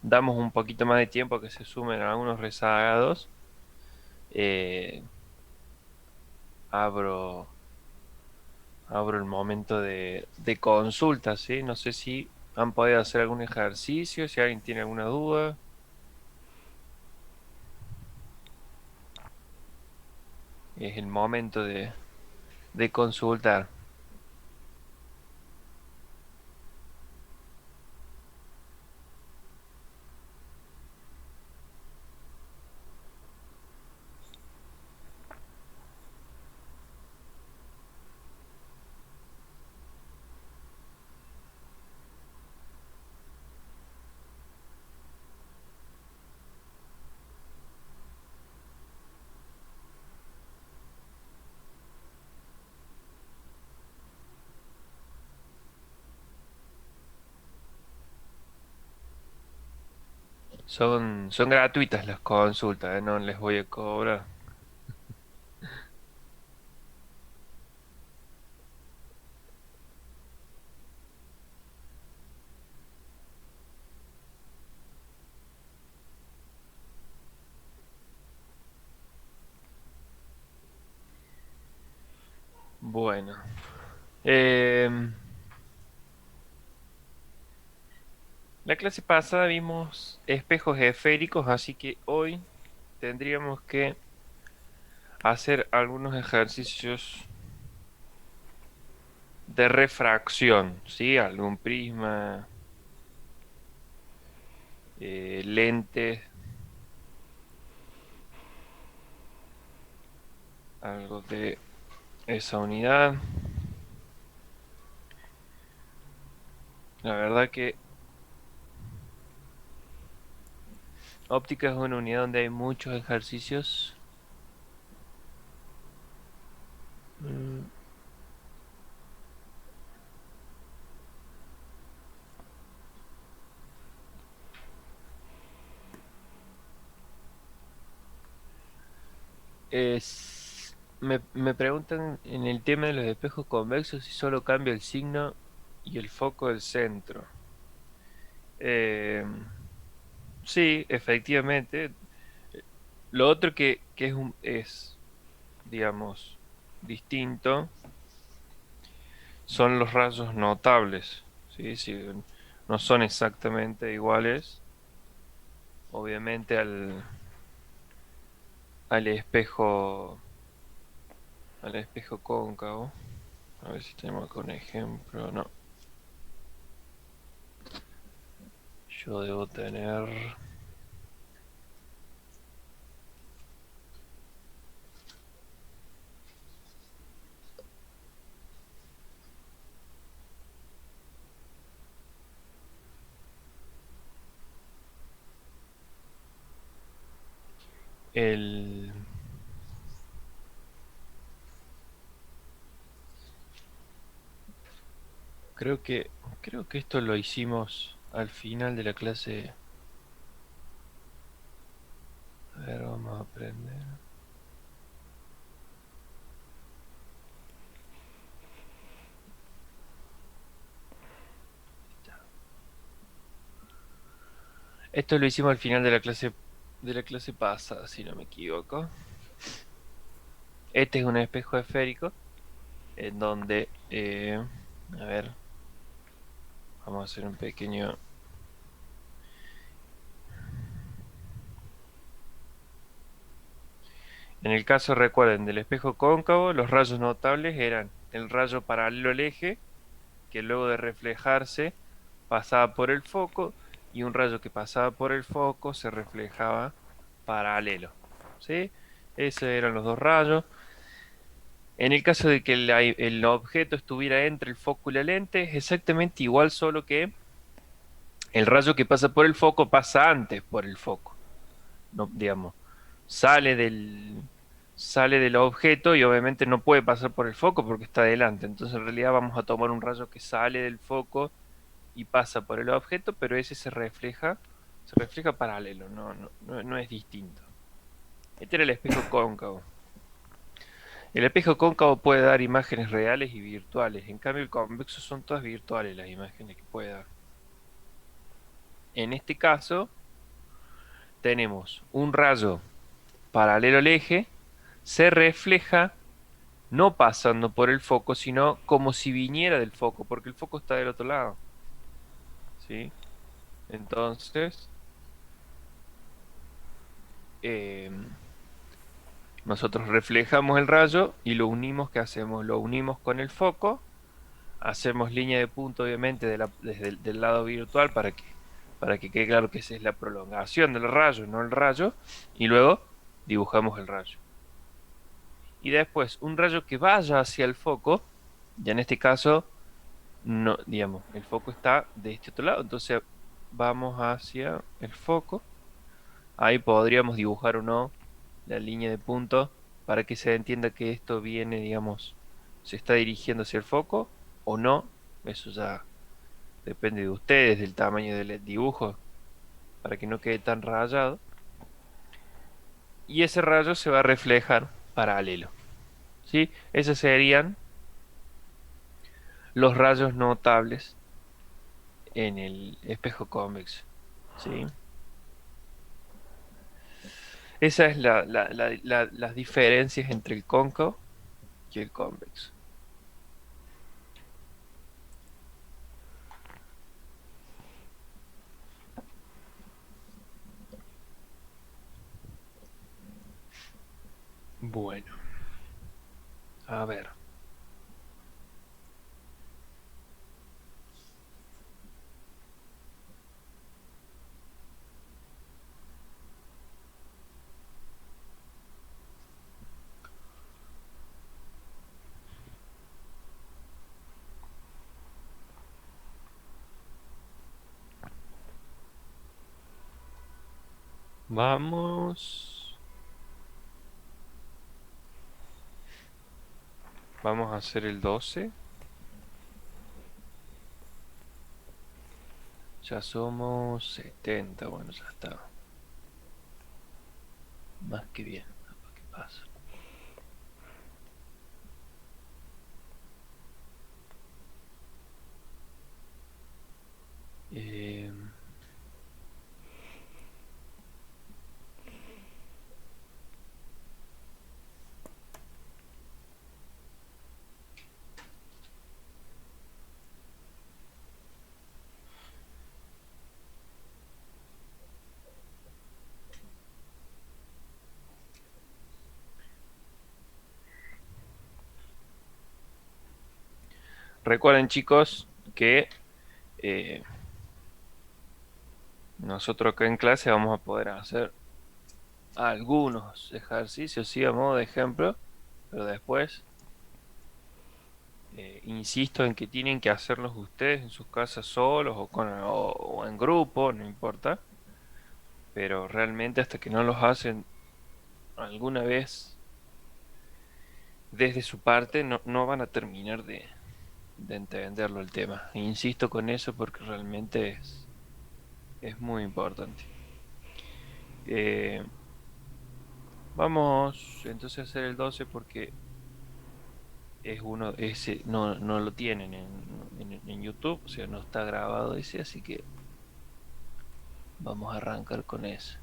damos un poquito más de tiempo a que se sumen algunos rezagados. eh, abro, abro el momento de consulta, ¿sí? No sé si han podido hacer algún ejercicio, si alguien tiene alguna duda. Es el momento de consultar. Son gratuitas las consultas, no les voy a cobrar. Bueno, em, la clase pasada vimos espejos esféricos, así que hoy tendríamos que hacer algunos ejercicios de refracción, ¿sí? Algún prisma, lentes, algo de esa unidad. La verdad que óptica es una unidad donde hay muchos ejercicios. Mm, me preguntan en el tema de los espejos convexos si solo cambia el signo y el foco del centro. Eh, sí, efectivamente. Lo otro que es, digamos, distinto son los rayos notables. ¿Sí? Si no son exactamente iguales, obviamente, al espejo, al espejo cóncavo. A ver si tenemos algún ejemplo. No, yo debo tener el... Creo que, creo que esto lo hicimos al final de la clase. A ver, vamos a aprender. Esto lo hicimos al final de la clase pasada, si no me equivoco. Este es un espejo esférico en donde, a ver, vamos a hacer un pequeño... En el caso, recuerden, del espejo cóncavo, los rayos notables eran el rayo paralelo al eje, que luego de reflejarse pasaba por el foco, y un rayo que pasaba por el foco se reflejaba paralelo. ¿Sí? Esos eran los dos rayos. En el caso de que el objeto estuviera entre el foco y la lente, es exactamente igual, solo que el rayo que pasa por el foco pasa antes por el foco. No, digamos, sale sale del objeto y obviamente no puede pasar por el foco porque está delante. Entonces en realidad vamos a tomar un rayo que sale del foco y pasa por el objeto, pero ese se refleja paralelo, no es distinto. Este era el espejo cóncavo. El espejo cóncavo puede dar imágenes reales y virtuales. En cambio, el convexo son todas virtuales las imágenes que puede dar. En este caso, tenemos un rayo paralelo al eje, se refleja no pasando por el foco, sino como si viniera del foco, porque el foco está del otro lado, ¿sí? Entonces, eh, nosotros reflejamos el rayo y lo unimos, ¿qué hacemos? Lo unimos con el foco, hacemos línea de punto, obviamente, desde el del lado virtual para que quede claro que esa es la prolongación del rayo, no el rayo, y luego dibujamos el rayo. Y después, un rayo que vaya hacia el foco, ya en este caso, no, digamos, el foco está de este otro lado, entonces vamos hacia el foco. Ahí podríamos dibujar o no la línea de punto para que se entienda que esto viene, digamos, se está dirigiendo hacia el foco o no. Eso ya depende de ustedes, del tamaño del dibujo, para que no quede tan rayado. Y ese rayo se va a reflejar paralelo, ¿sí? Esos serían los rayos notables en el espejo convexo, ¿sí? Esa es las diferencias entre el cóncavo y el convexo. Bueno, a ver. Vamos. Vamos a hacer el 12. Ya somos 70. Bueno, ya está. Más que bien. ¿Qué pasa? Eh, recuerden, chicos, que eh, nosotros acá en clase vamos a poder hacer algunos ejercicios, sí, a modo de ejemplo, pero después insisto en que tienen que hacerlos ustedes en sus casas solos o en grupo, no importa, pero realmente hasta que no los hacen alguna vez desde su parte, no van a terminar de entenderlo el tema. Insisto con eso porque realmente es muy importante. Eh, Vamos entonces a hacer el 12 porque es uno, ese no lo tienen en YouTube, o sea, no está grabado ese, así que vamos a arrancar con eso.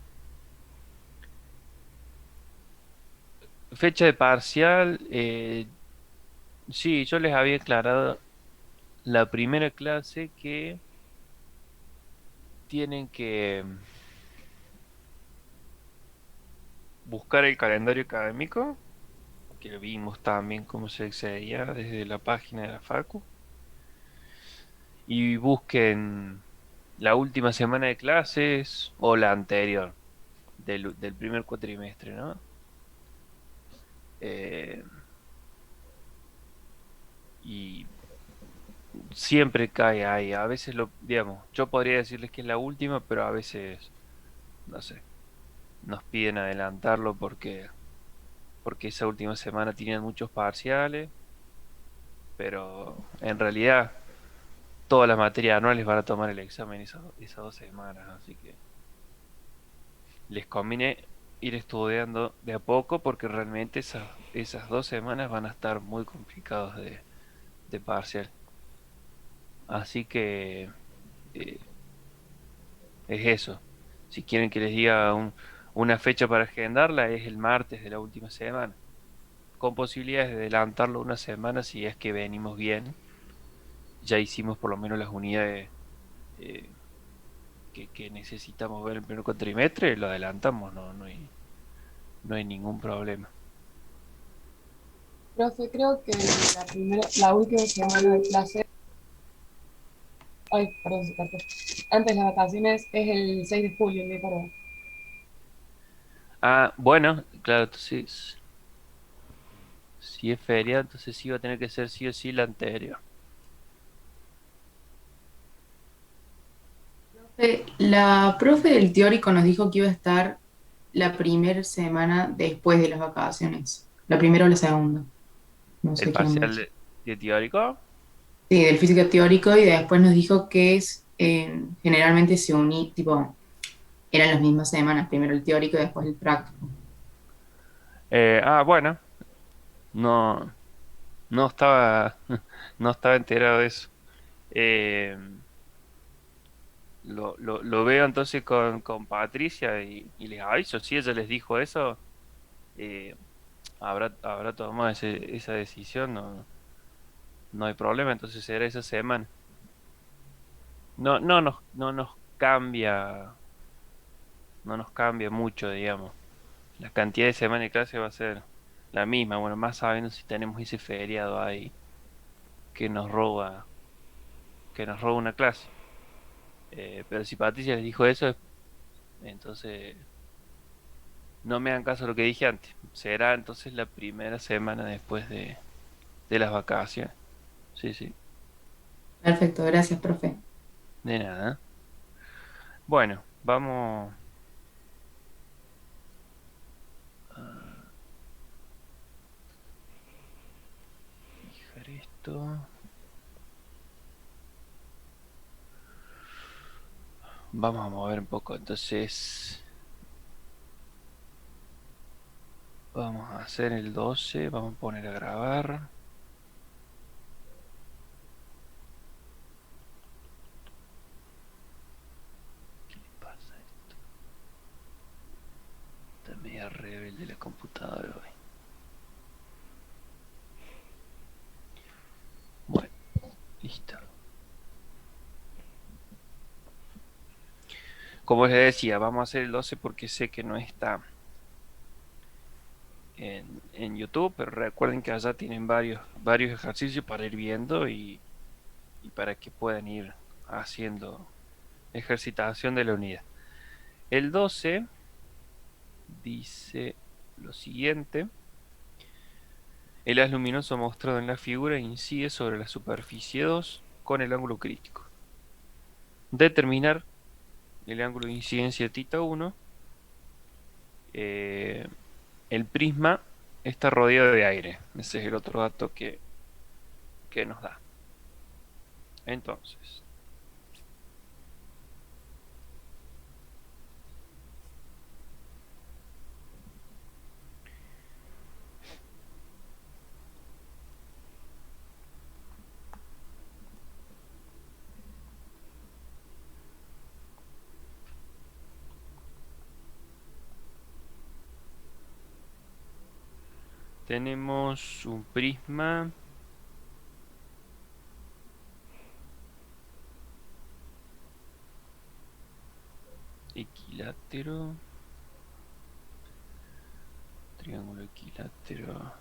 Fecha de parcial, sí, yo les había aclarado la primera clase que tienen que buscar el calendario académico, que vimos también cómo se accedía desde la página de la Facu, y busquen la última semana de clases o la anterior del primer cuatrimestre, ¿no? Eh, y siempre cae ahí, a veces digamos, yo podría decirles que es la última, pero a veces, no sé, nos piden adelantarlo porque esa última semana tienen muchos parciales, pero en realidad todas las materias anuales van a tomar el examen esas 2 semanas, así que les conviene ir estudiando de a poco porque realmente esas 2 semanas van a estar muy complicados de parcial. Así que eh, es eso. Si quieren que les diga una fecha para agendarla, es el martes de la última semana, con posibilidades de adelantarlo una semana si es que venimos bien. Ya hicimos por lo menos las unidades eh, que necesitamos ver el primer cuatrimestre, lo adelantamos, no hay ningún problema. Profe, creo que la última semana de clase, ay, perdón, se cortó. Antes de las vacaciones es el 6 de julio, el día para. Ah, bueno, claro, entonces, si es feria, entonces sí va a tener que ser sí o sí la anterior. La profe del teórico nos dijo que iba a estar la primera semana después de las vacaciones, la primera o la segunda, no El sé quién parcial más. de teórico. Sí, del físico teórico y después nos dijo que generalmente se uní, tipo, eran las mismas semanas, primero el teórico y después el práctico. Bueno, no, no estaba, no estaba enterado de eso. Eh, lo veo entonces con Patricia y les aviso. Si ella les dijo eso, eh, habrá tomado esa decisión, no hay problema, entonces será esa semana. No nos cambia, no nos cambia mucho, digamos. La cantidad de semanas de clase va a ser la misma, bueno, más sabiendo si tenemos ese feriado ahí que nos roba, que nos roba una clase. Pero si Patricia les dijo eso, entonces no me hagan caso a lo que dije antes. Será entonces la primera semana después de las vacaciones. Sí, sí, Perfecto, gracias, profe. de nada. Bueno, vamos a fijar esto. Vamos a mover un poco. Entonces, vamos a hacer el 12. Vamos a poner a grabar. ¿Qué le pasa a esto? Está media rebelde la computadora hoy. Bueno, listo. Como les decía, vamos a hacer el 12 porque sé que no está en YouTube, pero recuerden que allá tienen varios ejercicios para ir viendo y para que puedan ir haciendo ejercitación de la unidad. El 12 dice lo siguiente: el haz luminoso mostrado en la figura incide sobre la superficie 2 con el ángulo crítico. Determinar el ángulo de incidencia θ 1. eh, el prisma está rodeado de aire. Ese es el otro dato que nos da. Entonces, tenemos un prisma equilátero, triángulo equilátero.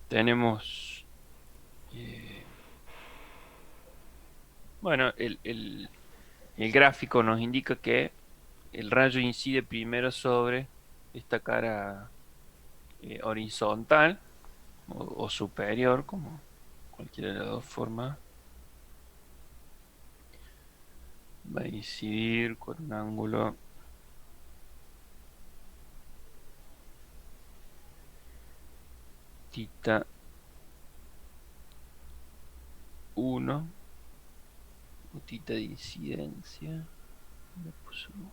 Tenemos, eh, bueno, el gráfico nos indica que el rayo incide primero sobre esta cara horizontal o superior, como cualquiera de las dos formas va a incidir con un ángulo tita 1 o tita de incidencia. Le puso uno.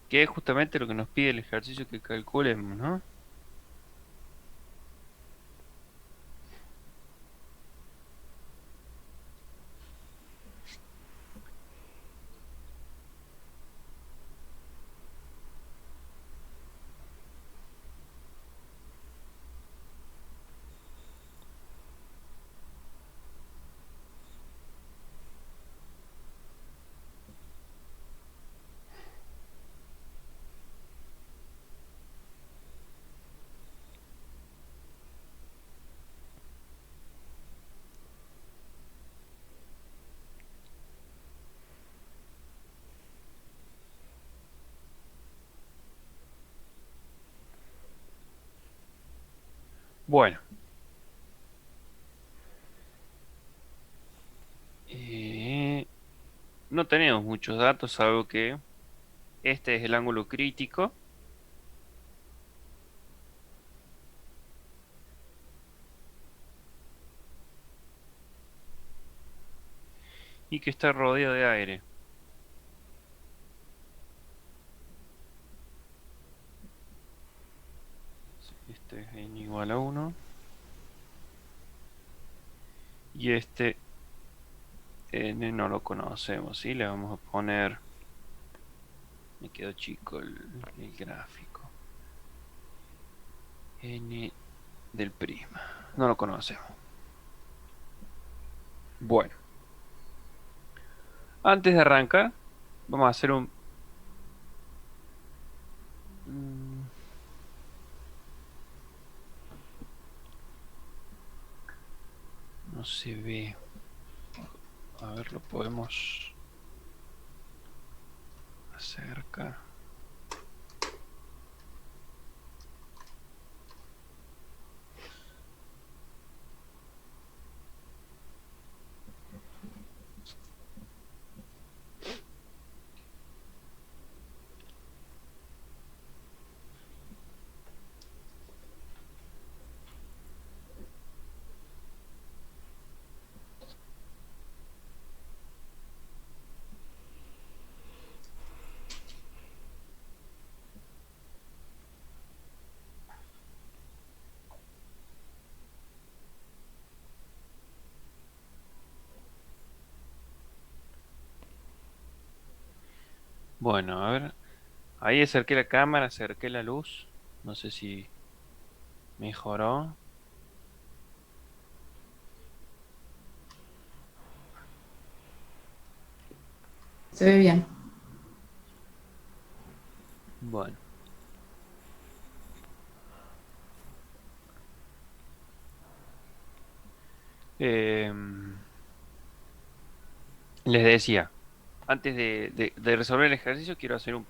Que es justamente lo que nos pide el ejercicio que calculemos, ¿no? Bueno. No tenemos muchos datos, salvo que este es el ángulo crítico. Y que está rodeado de aire. Este es n igual a 1. Y este n no lo conocemos, ¿sí? Le vamos a poner... Me quedó chico el gráfico. N del prisma. No lo conocemos. Bueno. Antes de arrancar, vamos a hacer un... No se ve. A ver, lo podemos acercar. Bueno, a ver. Ahí acerqué la cámara, acerqué la luz. No sé si mejoró. Se ve bien. Bueno. Les decía, antes de resolver el ejercicio, quiero hacer un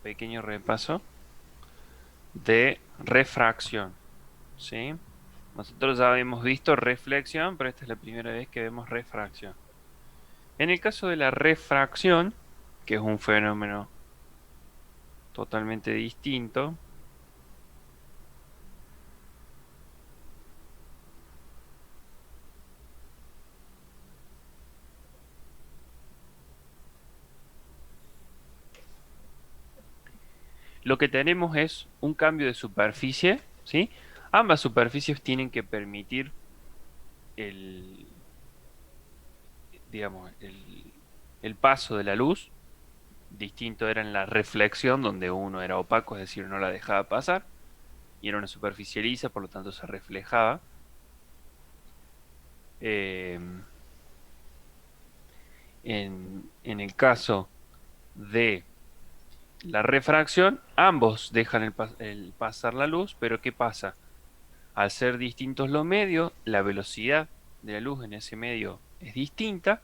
pequeño repaso de refracción. ¿Sí? Nosotros ya habíamos visto reflexión, pero esta es la primera vez que vemos refracción. En el caso de la refracción, que es un fenómeno totalmente distinto, lo que tenemos es un cambio de superficie, ¿sí? Ambas superficies tienen que permitir el, digamos, el paso de la luz. Distinto era en la reflexión, donde uno era opaco, es decir, no la dejaba pasar, y era una superficie lisa, por lo tanto se reflejaba. Eh, en el caso de la refracción, ambos dejan el pasar la luz, pero ¿qué pasa? Al ser distintos los medios, la velocidad de la luz en ese medio es distinta,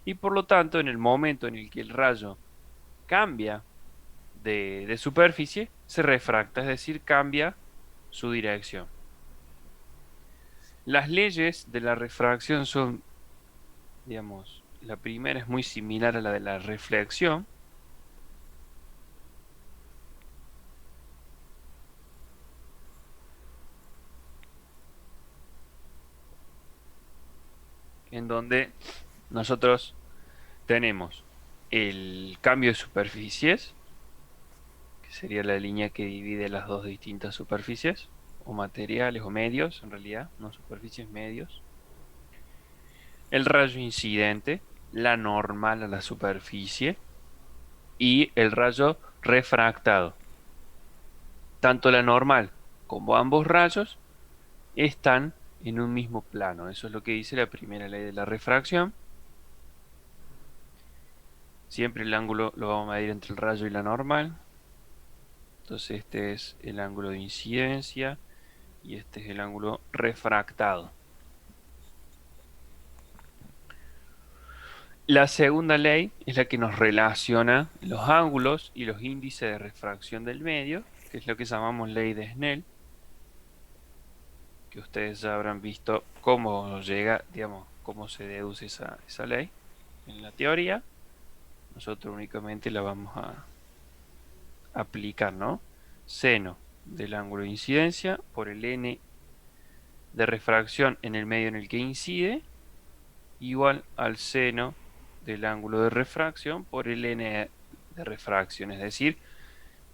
y por lo tanto, en el momento en el que el rayo cambia de superficie se refracta, es decir, cambia su dirección. Las leyes de la refracción son, digamos, la primera es muy similar a la de la reflexión. En donde nosotros tenemos el cambio de superficies, que sería la línea que divide las dos distintas superficies, o materiales o medios, en realidad, no superficies, medios. El rayo incidente, la normal a la superficie, y el rayo refractado. Tanto la normal como ambos rayos están en un mismo plano. Eso es lo que dice la primera ley de la refracción. Siempre el ángulo lo vamos a medir entre el rayo y la normal. Entonces este es el ángulo de incidencia y este es el ángulo refractado. La segunda ley es la que nos relaciona los ángulos y los índices de refracción del medio, que es lo que llamamos ley de Snell, que ustedes ya habrán visto cómo llega, digamos, cómo se deduce esa ley en la teoría. Nosotros únicamente la vamos a aplicar, ¿no? Seno del ángulo de incidencia por el n de refracción en el medio en el que incide, igual al seno del ángulo de refracción por el n de refracción, es decir,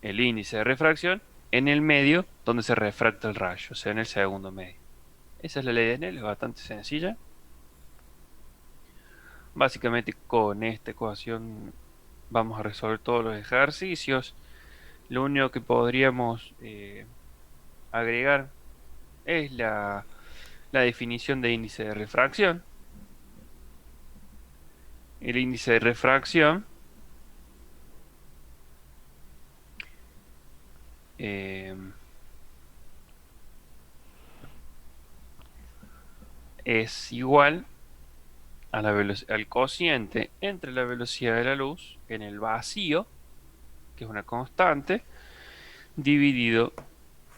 el índice de refracción en el medio donde se refracta el rayo, o sea, en el segundo medio. Esa es la ley de Snell, es bastante sencilla. Básicamente con esta ecuación vamos a resolver todos los ejercicios. Lo único que podríamos agregar es la definición de índice de refracción. El índice de refracción es igual a al cociente entre la velocidad de la luz en el vacío, que es una constante, dividido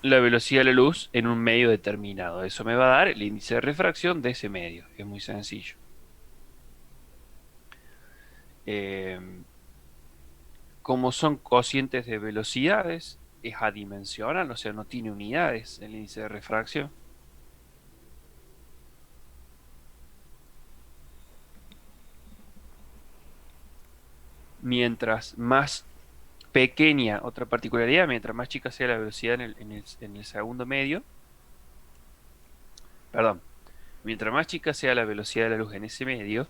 la velocidad de la luz en un medio determinado. Eso me va a dar el índice de refracción de ese medio. Es muy sencillo. Como son cocientes de velocidades, es adimensional, o sea, no tiene unidades el índice de refracción. Mientras más pequeña, otra particularidad, mientras más chica sea la velocidad en el segundo medio, perdón, mientras más chica sea la velocidad de la luz en ese medio,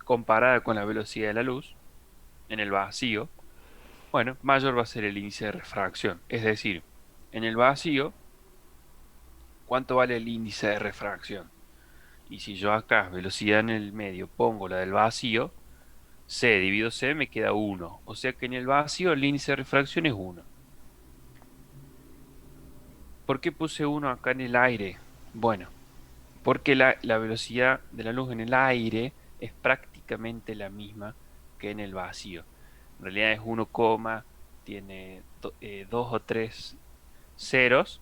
comparada con la velocidad de la luz en el vacío, bueno, mayor va a ser el índice de refracción. Es decir, en el vacío, ¿cuánto vale el índice de refracción? Y si yo acá, velocidad en el medio, pongo la del vacío, C dividido C me queda 1. O sea que en el vacío el índice de refracción es 1. ¿Por qué puse 1 acá en el aire? Bueno, porque la velocidad de la luz en el aire es prácticamente la misma que en el vacío. En realidad es 1, tiene 2 o 3 ceros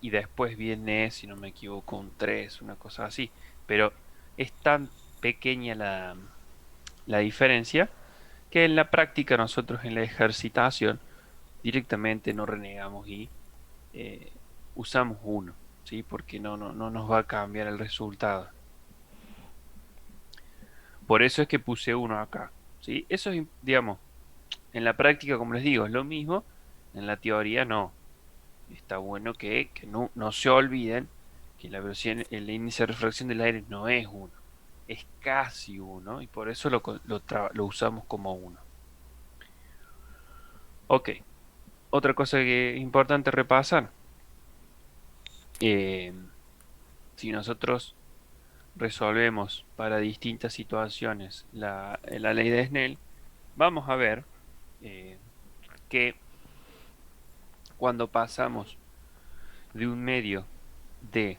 y después viene, si no me equivoco, un 3, una cosa así. Pero es tan pequeña la diferencia que en la práctica nosotros en la ejercitación directamente no renegamos y eh, usamos 1, ¿sí? Porque no nos va a cambiar el resultado. Por eso es que puse 1 acá, ¿sí? Eso es, digamos, en la práctica, como les digo, es lo mismo, en la teoría no. Está bueno que no se olviden que la velocidad, el índice de refracción del aire no es 1, es casi 1 y por eso lo usamos como 1. Ok, otra cosa que es importante repasar. eh, si nosotros resolvemos para distintas situaciones la ley de Snell, vamos a ver eh, que cuando pasamos de un medio de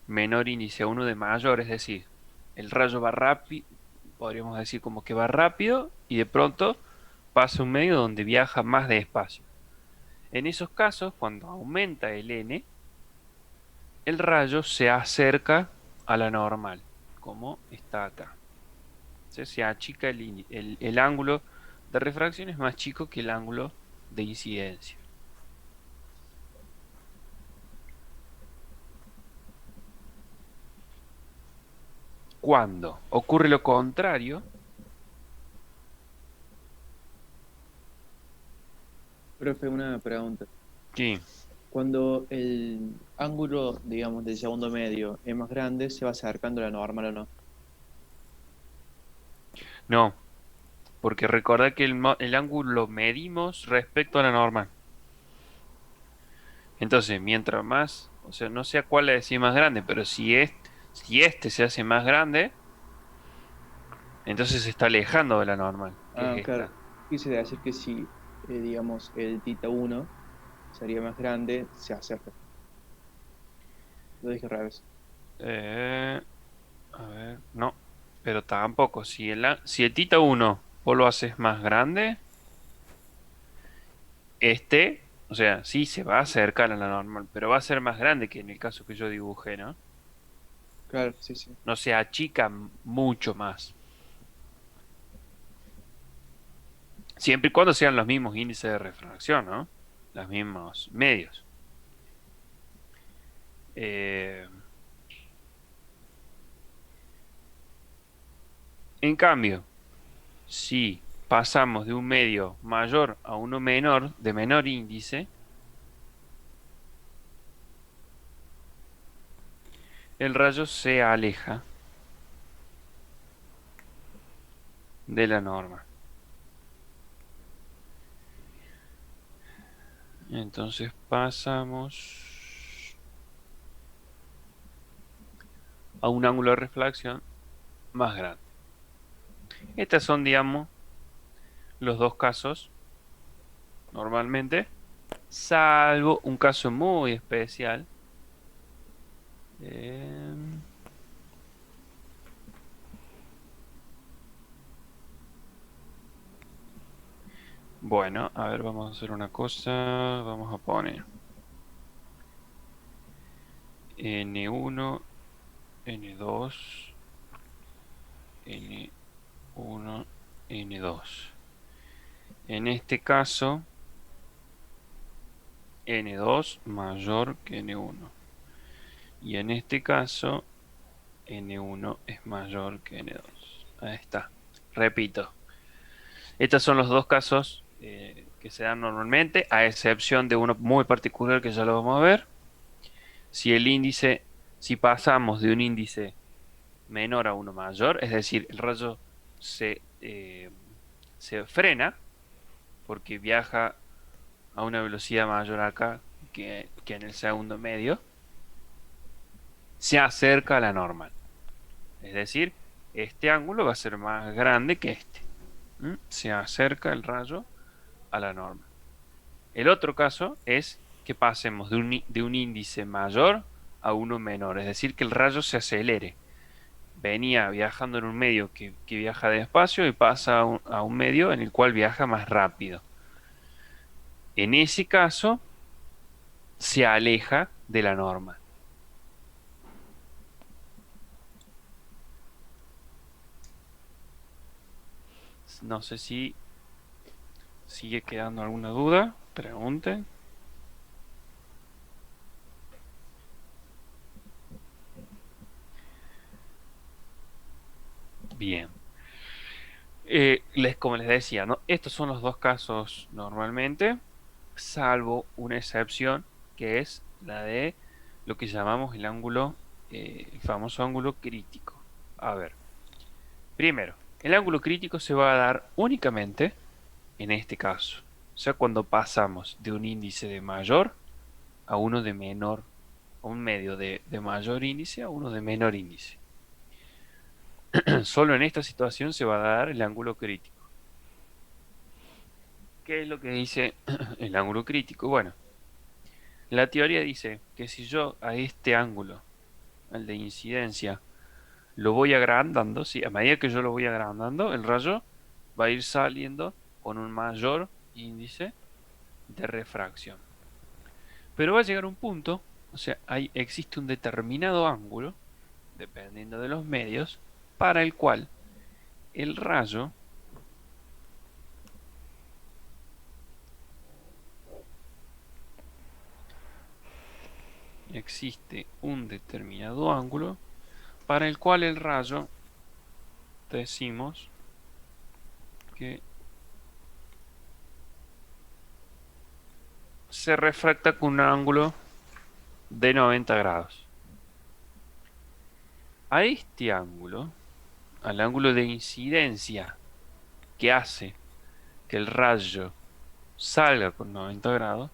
menor índice a uno de mayor, es decir, el rayo va rápido, podríamos decir como que va rápido y de pronto pasa un medio donde viaja más despacio. En esos casos, cuando aumenta el n, el rayo se acerca a la normal, como está acá. Se achica el ángulo de refracción, es más chico que el ángulo de incidencia. Cuando ocurre lo contrario, Profe, una pregunta. sí, Cuando el ángulo, digamos, del segundo medio es más grande, ¿se va acercando a la normal o no? no, porque recordad que el ángulo lo medimos respecto a la normal. Entonces, mientras más, o sea, no sé a cuál le decís más grande, pero si este se hace más grande, entonces se está alejando de la normal, que Ah, es claro. esta. Quise decir que si, digamos, el tita 1 sería más grande, se acerca. Lo dije al revés. Eh, a ver, no, pero tampoco. Si el Tita 1 vos lo haces más grande, o sea, sí se va a acercar a la normal, pero va a ser más grande que en el caso que yo dibujé, ¿no? Claro, sí, sí. No se achica mucho más. Siempre y cuando sean los mismos índices de refracción, ¿no? Los mismos medios. Eh, en cambio, si pasamos de un medio mayor a uno menor, de menor índice, el rayo se aleja de la norma. Entonces pasamos a un ángulo de reflexión más grande. Estos son, digamos, los dos casos normalmente, salvo un caso muy especial. Bueno, a ver, vamos a hacer una cosa. Vamos a poner N1, N2, N1, N2. En este caso, N2 mayor que N1. Y en este caso, N1 es mayor que N2. Ahí está. Repito. Estos son los dos casos que se dan normalmente, a excepción de uno muy particular que ya lo vamos a ver. Si el índice, si pasamos de un índice menor a uno mayor, es decir, el rayo se frena porque viaja a una velocidad mayor acá que en el segundo medio, se acerca a la normal. Es decir, este ángulo va a ser más grande que este. Se acerca el rayo a la norma. El otro caso es que pasemos de un índice mayor a uno menor, es decir, que el rayo se acelere. Venía viajando en un medio que viaja despacio y pasa a un medio en el cual viaja más rápido. En ese caso, se aleja de la norma. No sé si sigue quedando alguna duda. Pregunten. Bien. Como les decía, ¿no? Estos son los dos casos normalmente, salvo una excepción, que es la de lo que llamamos el famoso ángulo crítico. A ver, primero, el ángulo crítico se va a dar únicamente en este caso. O sea, cuando pasamos de un índice de mayor a uno de menor, a un medio de mayor índice a uno de menor índice. Solo en esta situación se va a dar el ángulo crítico. ¿Qué es lo que dice el ángulo crítico? Bueno, la teoría dice que si yo a este ángulo, al de incidencia, lo voy agrandando, ¿sí? A medida que yo lo voy agrandando, el rayo va a ir saliendo con un mayor índice de refracción. Pero va a llegar un punto, o sea, existe un determinado ángulo, dependiendo de los medios, para el cual el rayo existe un determinado ángulo para el cual el rayo decimos que se refracta con un ángulo de 90 grados. A este ángulo, al ángulo de incidencia que hace que el rayo salga con 90 grados,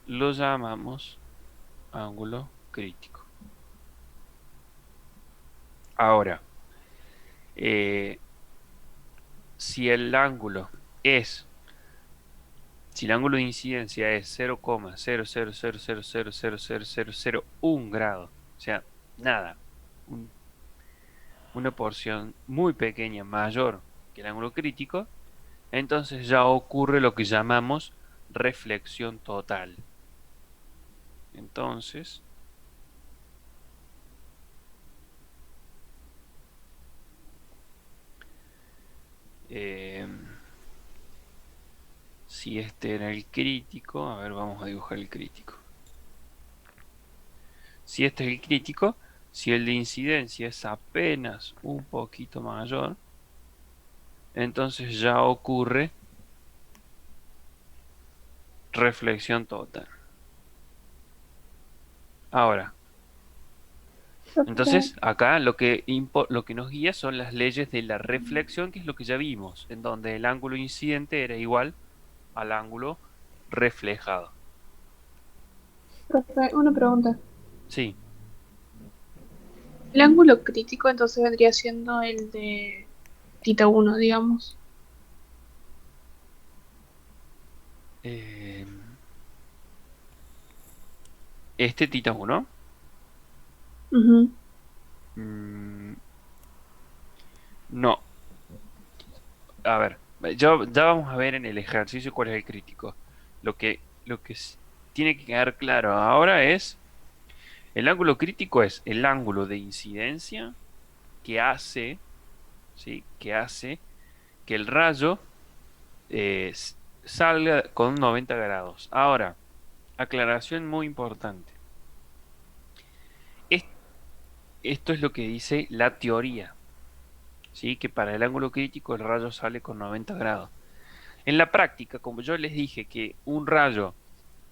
lo llamamos ángulo crítico. Ahora, si el ángulo de incidencia es 0,000000001 grado, o sea, nada, una porción muy pequeña mayor que el ángulo crítico, entonces ya ocurre lo que llamamos reflexión total. Entonces, si este era el crítico, a ver, vamos a dibujar el crítico. Si este es el crítico, si el de incidencia es apenas un poquito mayor, entonces ya ocurre reflexión total. Ahora, entonces acá lo que nos guía son las leyes de la reflexión, que es lo que ya vimos, en donde el ángulo incidente era igual al ángulo reflejado. Profe, una pregunta. Sí, El ángulo crítico entonces vendría siendo el de Tita 1, digamos. este tita 1. Ujú. No, a ver, ya vamos a ver en el ejercicio cuál es el crítico. Lo que tiene que quedar claro ahora es, el ángulo crítico es el ángulo de incidencia que hace, ¿sí? Que hace que el rayo salga con 90 grados. Ahora, aclaración muy importante. Esto es lo que dice la teoría, ¿sí? Que para el ángulo crítico el rayo sale con 90 grados. En la práctica, como yo les dije que un rayo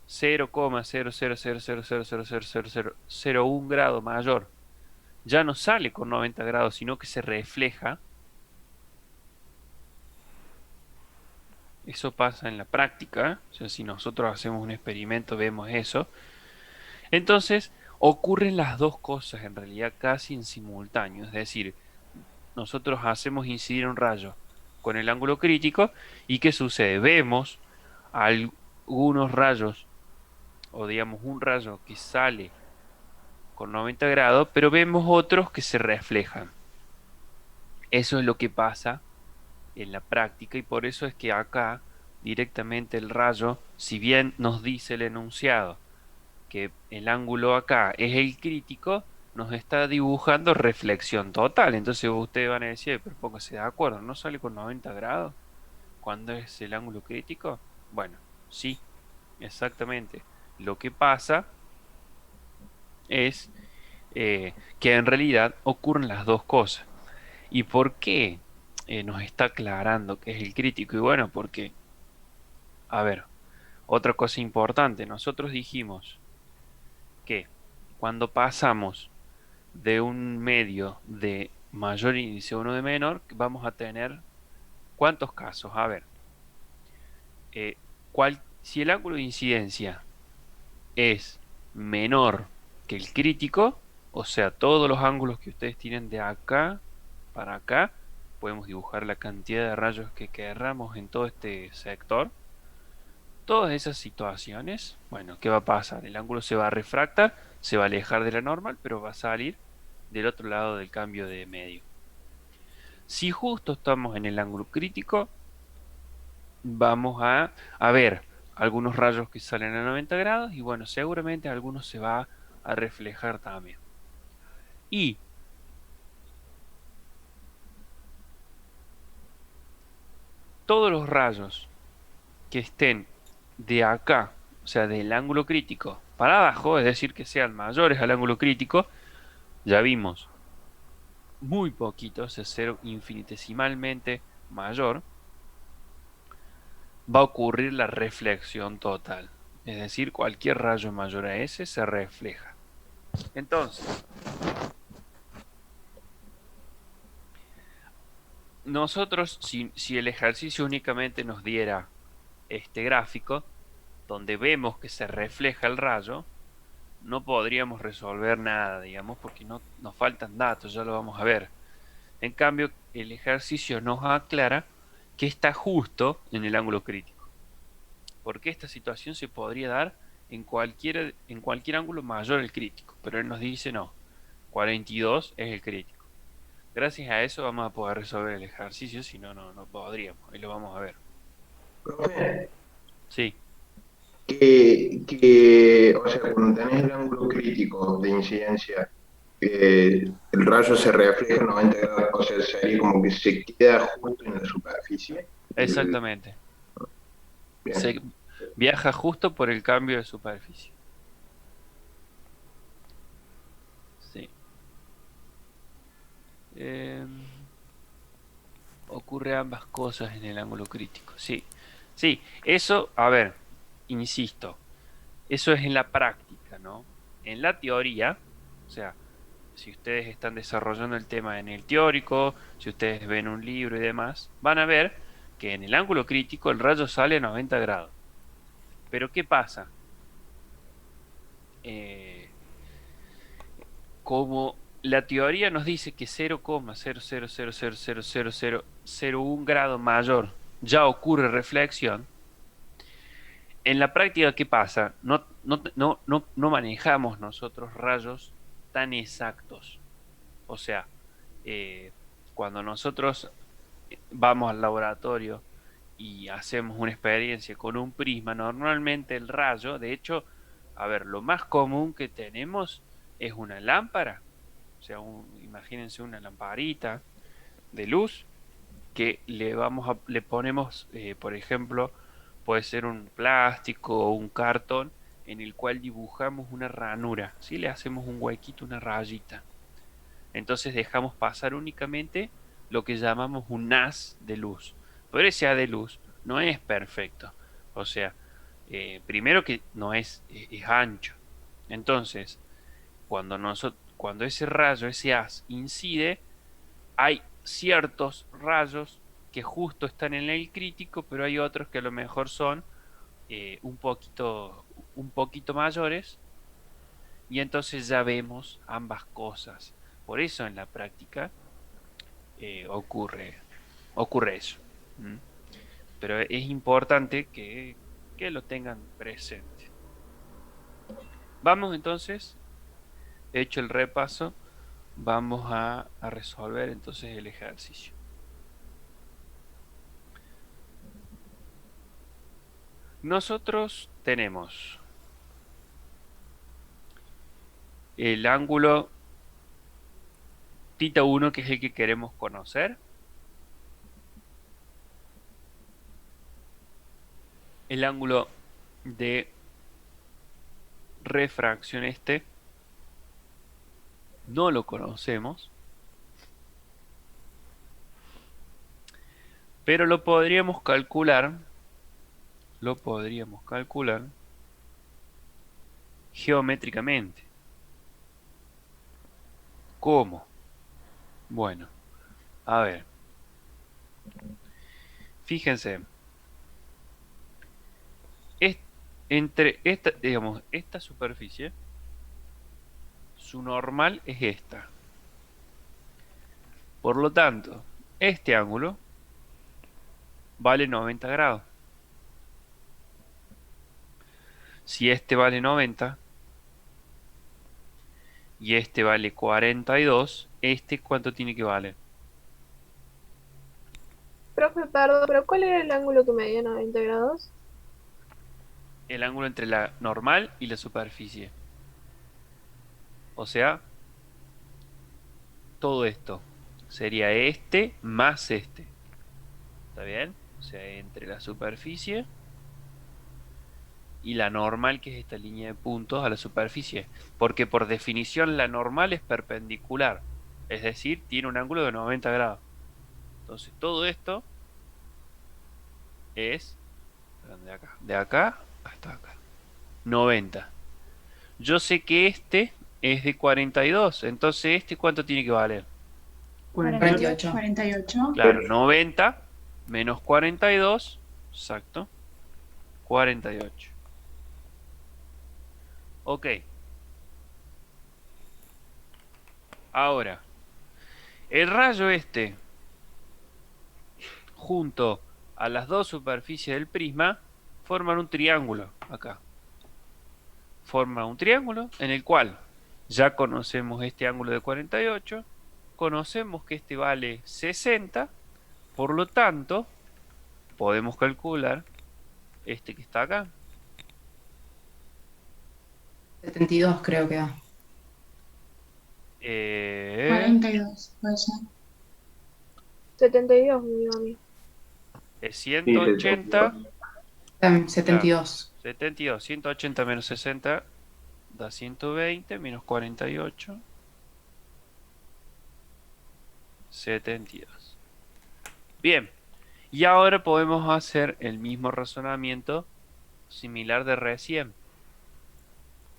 0,000000001 grado mayor ya no sale con 90 grados, sino que se refleja. Eso pasa en la práctica, o sea, si nosotros hacemos un experimento vemos eso. Entonces ocurren las dos cosas en realidad casi en simultáneo, es decir, nosotros hacemos incidir un rayo con el ángulo crítico y ¿qué sucede? Vemos algunos rayos, o digamos un rayo que sale con 90 grados, pero vemos otros que se reflejan. Eso es lo que pasa en la práctica y por eso es que acá directamente el rayo, si bien nos dice el enunciado que el ángulo acá es el crítico, nos está dibujando reflexión total. Entonces ustedes van a decir, pero póngase de acuerdo, ¿no sale con 90 grados cuando es el ángulo crítico? Bueno, sí, exactamente. Lo que pasa es que en realidad ocurren las dos cosas. ¿Y por qué nos está aclarando que es el crítico? Y bueno, porque, a ver, otra cosa importante, nosotros dijimos que cuando pasamos de un medio de mayor índice a uno de menor, vamos a tener ¿cuántos casos? A ver, si el ángulo de incidencia es menor que el crítico, o sea, todos los ángulos que ustedes tienen de acá para acá, podemos dibujar la cantidad de rayos que querramos en todo este sector. Todas esas situaciones, bueno, ¿qué va a pasar? El ángulo se va a refractar, se va a alejar de la normal, pero va a salir del otro lado del cambio de medio. Si justo estamos en el ángulo crítico, vamos a ver algunos rayos que salen a 90 grados y bueno, seguramente algunos se va a reflejar también. Y todos los rayos que estén de acá, o sea, del ángulo crítico para abajo, es decir, que sean mayores al ángulo crítico, ya vimos muy poquitos, es ser infinitesimalmente mayor, va a ocurrir la reflexión total. Es decir, cualquier rayo mayor a ese se refleja. Entonces, nosotros, si el ejercicio únicamente nos diera este gráfico, donde vemos que se refleja el rayo, no podríamos resolver nada, digamos, porque no, nos faltan datos, ya lo vamos a ver. En cambio, el ejercicio nos aclara que está justo en el ángulo crítico, porque esta situación se podría dar en cualquier ángulo mayor al crítico, pero él nos dice no, 42 es el crítico. Gracias a eso vamos a poder resolver el ejercicio, si no, no podríamos, y lo vamos a ver. Profe, Sí, o sea, cuando tenés el ángulo crítico de incidencia, el rayo se refleja en 90 grados, o sea, sería como que se queda justo en la superficie. exactamente. Bien. Se viaja justo por el cambio de superficie. Sí. Eh, ocurre ambas cosas en el ángulo crítico. Sí. Sí, eso, a ver, insisto, eso es en la práctica, ¿no? En la teoría, o sea, si ustedes están desarrollando el tema en el teórico, si ustedes ven un libro y demás, van a ver que en el ángulo crítico el rayo sale a 90 grados. Pero ¿qué pasa? Eh, como la teoría nos dice que 0,000000001 grado mayor ya ocurre reflexión, en la práctica, ¿qué pasa? No manejamos nosotros rayos tan exactos. O sea, eh, cuando nosotros vamos al laboratorio y hacemos una experiencia con un prisma, normalmente el rayo, de hecho, a ver, lo más común que tenemos es una lámpara, o sea, imagínense una lamparita de luz que le ponemos, por ejemplo, puede ser un plástico o un cartón en el cual dibujamos una ranura, ¿sí? Le hacemos un huequito, una rayita. Entonces dejamos pasar únicamente lo que llamamos un haz de luz. Pero ese haz de luz no es perfecto. O sea, primero que no es ancho. Entonces, cuando ese rayo, ese haz incide, hay ciertos rayos que justo están en el crítico, pero hay otros que a lo mejor son un poquito mayores, y entonces ya vemos ambas cosas. Por eso en la práctica ocurre eso. ¿Mm? Pero es importante que lo tengan presente. Vamos entonces, hecho el repaso, vamos a resolver entonces el ejercicio. Nosotros tenemos el ángulo θ1, que es el que queremos conocer, el ángulo de refracción no lo conocemos, pero lo podríamos calcular geométricamente. ¿Cómo? Bueno, a ver, fíjense, es- entre esta, digamos, esta superficie, su normal es esta. Por lo tanto, este ángulo vale 90 grados. Si este vale 90 y este vale 42, ¿este cuánto tiene que valer? Profe, perdón, pero ¿cuál era el ángulo que medía 90 grados? El ángulo entre la normal y la superficie. O sea, todo esto sería este más este. ¿Está bien? O sea, entre la superficie y la normal, que es esta línea de puntos a la superficie. Porque por definición la normal es perpendicular. Es decir, tiene un ángulo de 90 grados. Entonces todo esto es de acá hasta acá. 90. Yo sé que este es de 42. Entonces este, ¿cuánto tiene que valer? 48. 48. Claro, 90 menos 42. Exacto. 48. Ok. Ahora, el rayo este, junto a las dos superficies del prisma, forman un triángulo acá. Forma un triángulo en el cual ya conocemos este ángulo de 48, conocemos que este vale 60, por lo tanto, podemos calcular este que está acá. 72 creo que da. 42, puede ser. 72 me dio a mí. Es Sí, 180. 72. 72, 180 menos 60 da 120, menos 48, 72. Bien, y ahora podemos hacer el mismo razonamiento similar de recién.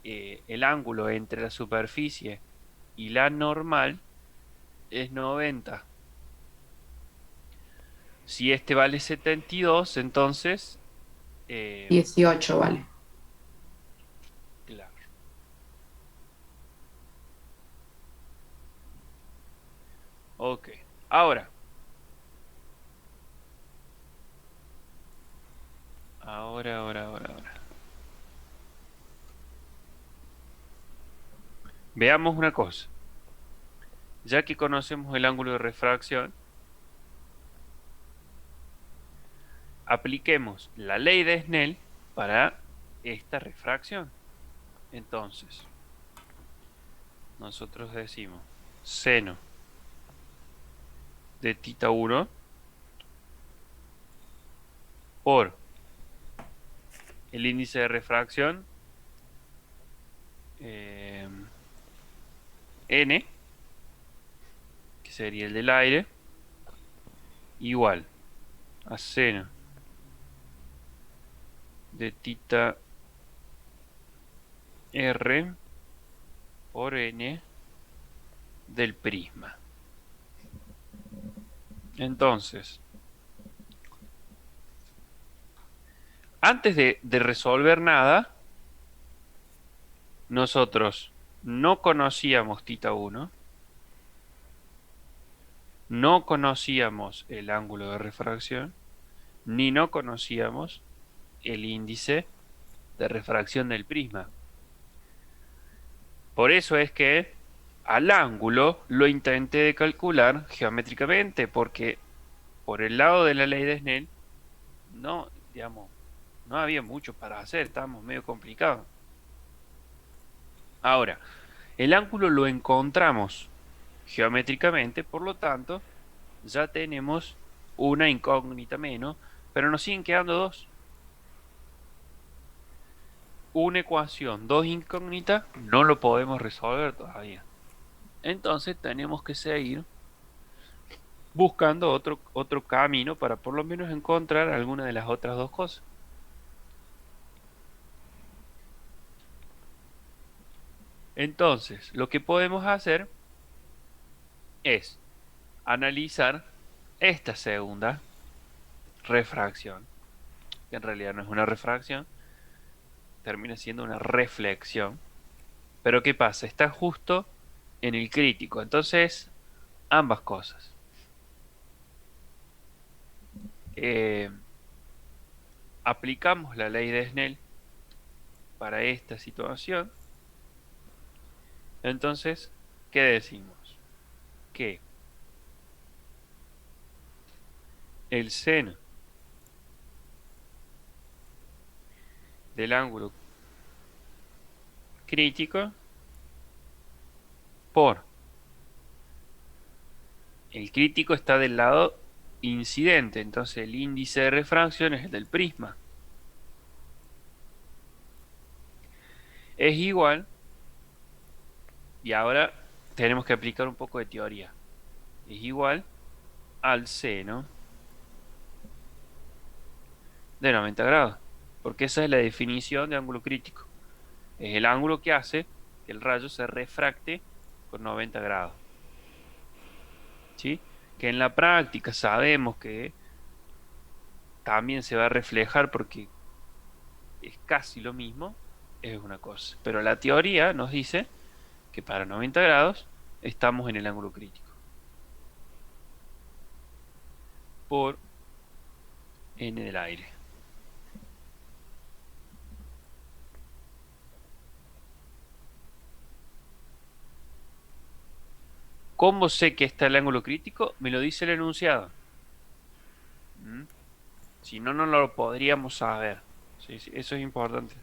El ángulo entre la superficie y la normal es 90. Si este vale 72, entonces... 18 vale. Claro. Ok. Ahora. Ahora. Veamos una cosa. Ya que conocemos el ángulo de refracción, apliquemos la ley de Snell para esta refracción. Entonces, nosotros decimos seno de θ 1 por el índice de refracción n, que sería el del aire, igual a seno de θ r por n del prisma. Entonces, antes de resolver nada, nosotros no conocíamos θ 1, no conocíamos el ángulo de refracción, ni no conocíamos el índice de refracción del prisma. Por eso es que al ángulo lo intenté de calcular geométricamente, porque por el lado de la ley de Snell no, digamos, no había mucho para hacer, estábamos medio complicados. Ahora, el ángulo lo encontramos geométricamente, por lo tanto, ya tenemos una incógnita menos, pero nos siguen quedando dos. Una ecuación, dos incógnitas, no lo podemos resolver todavía. Entonces tenemos que seguir buscando otro camino para por lo menos encontrar alguna de las otras dos cosas. Entonces, lo que podemos hacer es analizar esta segunda refracción, que en realidad no es una refracción, termina siendo una reflexión. Pero ¿qué pasa? Está justo en el crítico. Entonces, ambas cosas. Aplicamos la ley de Snell para esta situación. Entonces, ¿qué decimos? Que el seno del ángulo crítico por el crítico está del lado incidente, entonces el índice de refracción es el del prisma. Es igual, y ahora tenemos que aplicar un poco de teoría, es igual al seno de 90 grados, porque esa es la definición de ángulo crítico. Es el ángulo que hace que el rayo se refracte con 90 grados. ¿Sí? Que en la práctica sabemos que también se va a reflejar porque es casi lo mismo, es una cosa. Pero la teoría nos dice que para 90 grados estamos en el ángulo crítico. Por n del aire. ¿Cómo sé que está el ángulo crítico? Me lo dice el enunciado. Si no, no lo podríamos saber. Sí, sí, eso es importante.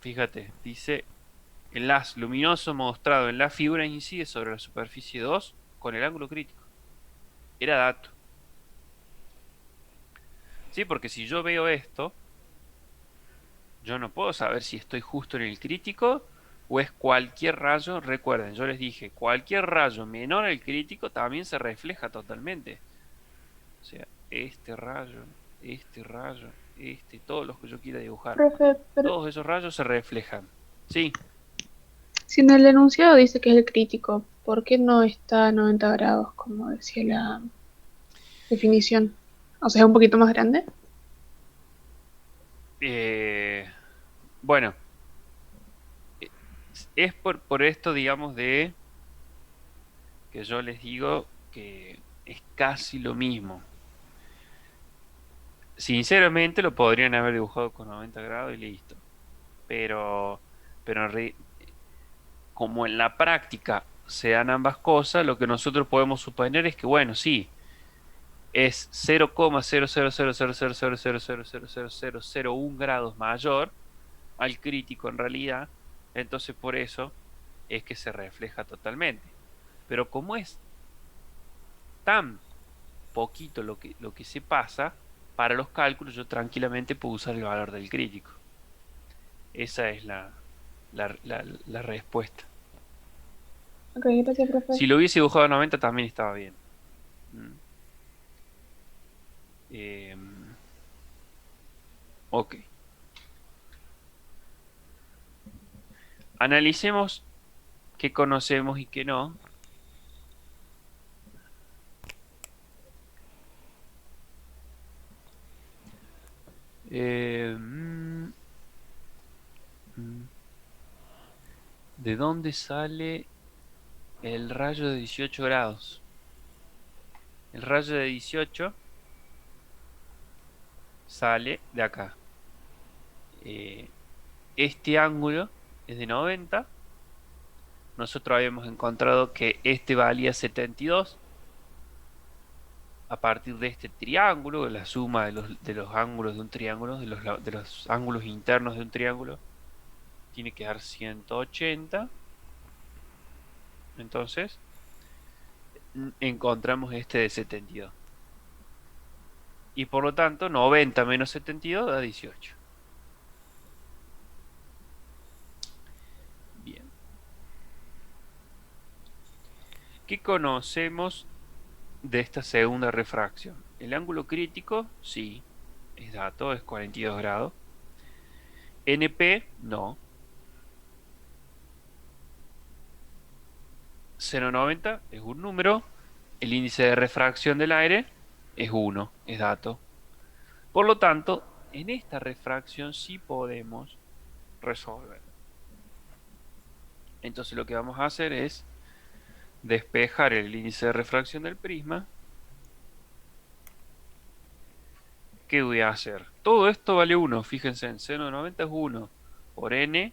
Fíjate, dice: el haz luminoso mostrado en la figura incide sobre la superficie 2 con el ángulo crítico. Era dato. Sí, porque si yo veo esto, yo no puedo saber si estoy justo en el crítico o es cualquier rayo. Recuerden, yo les dije, cualquier rayo menor al crítico también se refleja totalmente. O sea, este rayo, todos los que yo quiera dibujar. Profe, pero Todos esos rayos se reflejan. Sí, si en el enunciado dice que es el crítico, ¿por qué no está a 90 grados, como decía la definición? O sea, es un poquito más grande. bueno, es por esto, digamos, de que yo les digo que es casi lo mismo. Sinceramente lo podrían haber dibujado con 90 grados y listo. Pero como en la práctica se dan ambas cosas, lo que nosotros podemos suponer es que, bueno, sí, es 0,0000000000001 grados mayor al crítico en realidad, entonces por eso es que se refleja totalmente. Pero como es tan poquito lo que se pasa, para los cálculos yo tranquilamente puedo usar el valor del crítico. Esa es la respuesta. Ok, gracias, profe. Si lo hubiese dibujado a 90 también estaba bien. Ok. Analicemos qué conocemos y qué no. Eh, mm, mm. ¿De dónde sale el rayo de 18 grados? El rayo de 18 sale de acá. Este ángulo es de 90. Nosotros habíamos encontrado que este valía 72. A partir de este triángulo, la suma de los ángulos de un triángulo, de los ángulos internos de un triángulo, tiene que dar 180. Entonces, encontramos este de 72. Y por lo tanto, 90 menos 72 da 18. Bien. ¿Qué conocemos de esta segunda refracción? El ángulo crítico, sí, es dato, es 42 grados. NP, no. 0,90 es un número. El índice de refracción del aire es 1, es dato. Por lo tanto, en esta refracción sí podemos resolver. Entonces lo que vamos a hacer es despejar el índice de refracción del prisma. ¿Qué voy a hacer? Todo esto vale 1, fíjense, en seno de 90 es 1 por n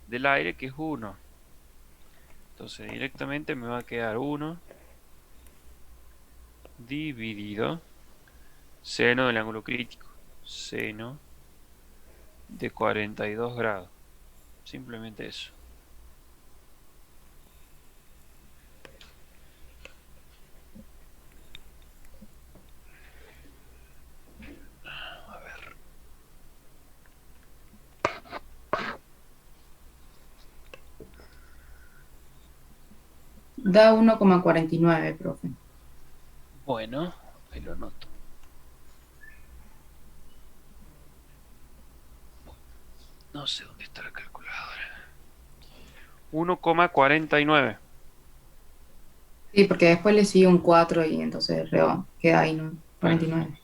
del aire, que es 1. Entonces directamente me va a quedar 1 dividido seno del ángulo crítico. Seno de 42 grados. Simplemente eso. A ver. Da 1,49, profe. Bueno, ahí lo noto. No sé dónde está la calculadora. 1,49. Sí, porque después le sigue un 4 y entonces queda ahí, ¿no? 49.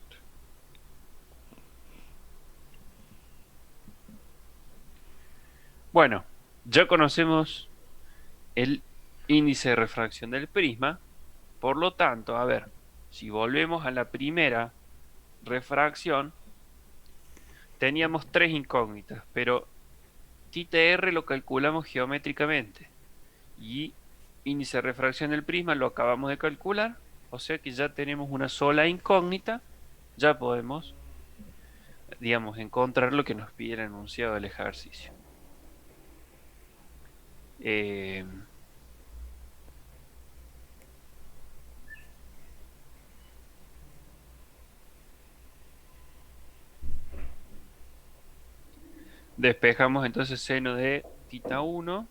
Bueno, ya conocemos el índice de refracción del prisma. Por lo tanto, a ver, si volvemos a la primera refracción, teníamos tres incógnitas, pero θ r lo calculamos geométricamente y índice de refracción del prisma lo acabamos de calcular, o sea que ya tenemos una sola incógnita, ya podemos, digamos, encontrar lo que nos pide el enunciado del ejercicio. Despejamos entonces seno de θ1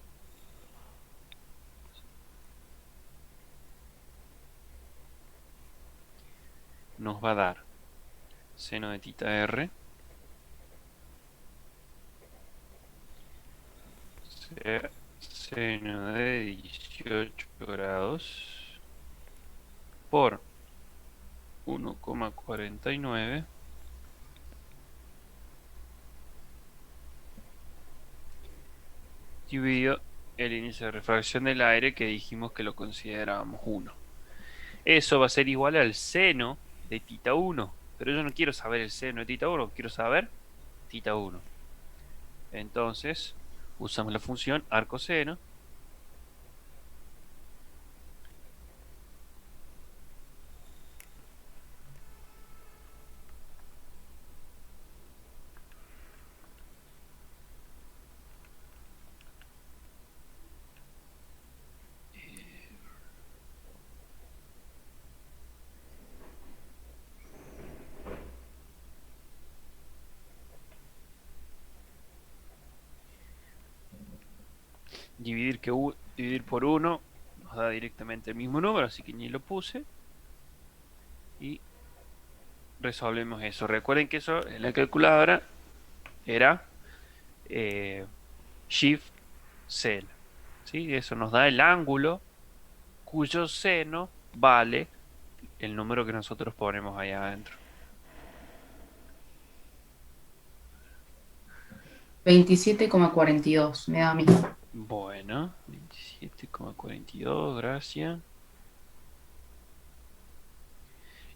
nos va a dar seno de θr seno de 18 grados por 1,49 dividido el índice de refracción del aire que dijimos que lo considerábamos 1. Eso va a ser igual al seno de θ1, pero yo no quiero saber el seno de θ1, quiero saber θ1. Entonces usamos la función arcoseno dividir por 1 nos da directamente el mismo número, así que ni lo puse. Y resolvemos eso. Recuerden que eso en la calculadora era Shift Seno. ¿Sí? Eso nos da el ángulo cuyo seno vale el número que nosotros ponemos ahí adentro. 27,42 me da a mí. Bueno, 27,42, gracias.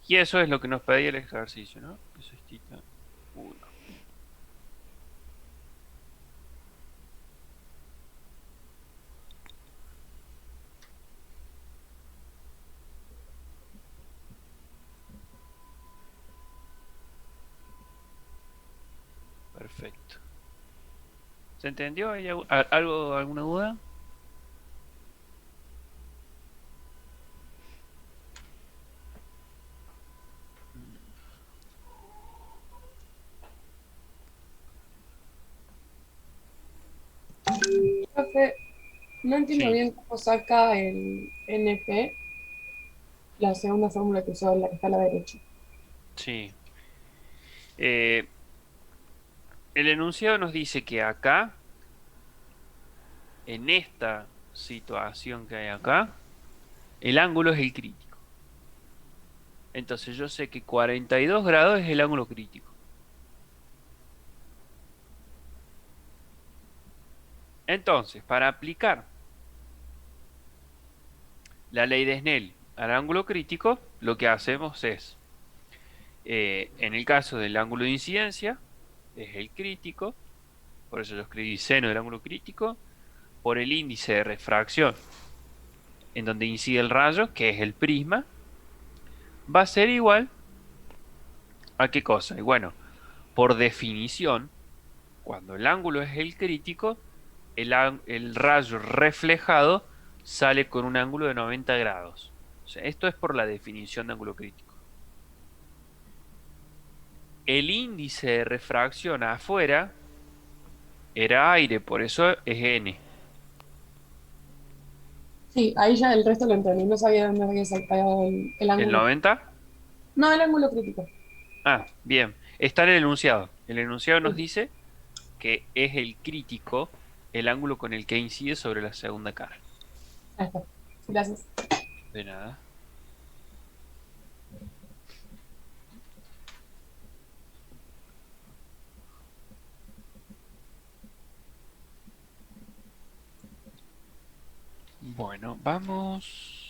Y eso es lo que nos pedía el ejercicio, ¿no? Eso es θ1. Perfecto. ¿Se entendió? ¿Hay alguna duda? Profe, no entiendo Sí. bien cómo saca el NP, la segunda fórmula que usó, la que está a la derecha. Sí. El enunciado nos dice que acá, en esta situación que hay acá, el ángulo es el crítico. Entonces yo sé que 42 grados es el ángulo crítico. Entonces, para aplicar la ley de Snell al ángulo crítico, lo que hacemos es, en el caso del ángulo de incidencia, es el crítico, por eso yo escribí seno del ángulo crítico, por el índice de refracción, en donde incide el rayo, que es el prisma, va a ser igual a qué cosa. Y bueno, por definición, cuando el ángulo es el crítico, el rayo reflejado sale con un ángulo de 90 grados. O sea, esto es por la definición de ángulo crítico. El índice de refracción afuera era aire, por eso es n. Sí, ahí ya el resto lo entendí. No sabía dónde había sacado el ¿El ángulo. 90? No, el ángulo crítico. Ah, bien. Está en el enunciado. El enunciado nos Sí, dice que es el crítico el ángulo con el que incide sobre la segunda cara. ahí está. Gracias. De nada. Bueno, vamos.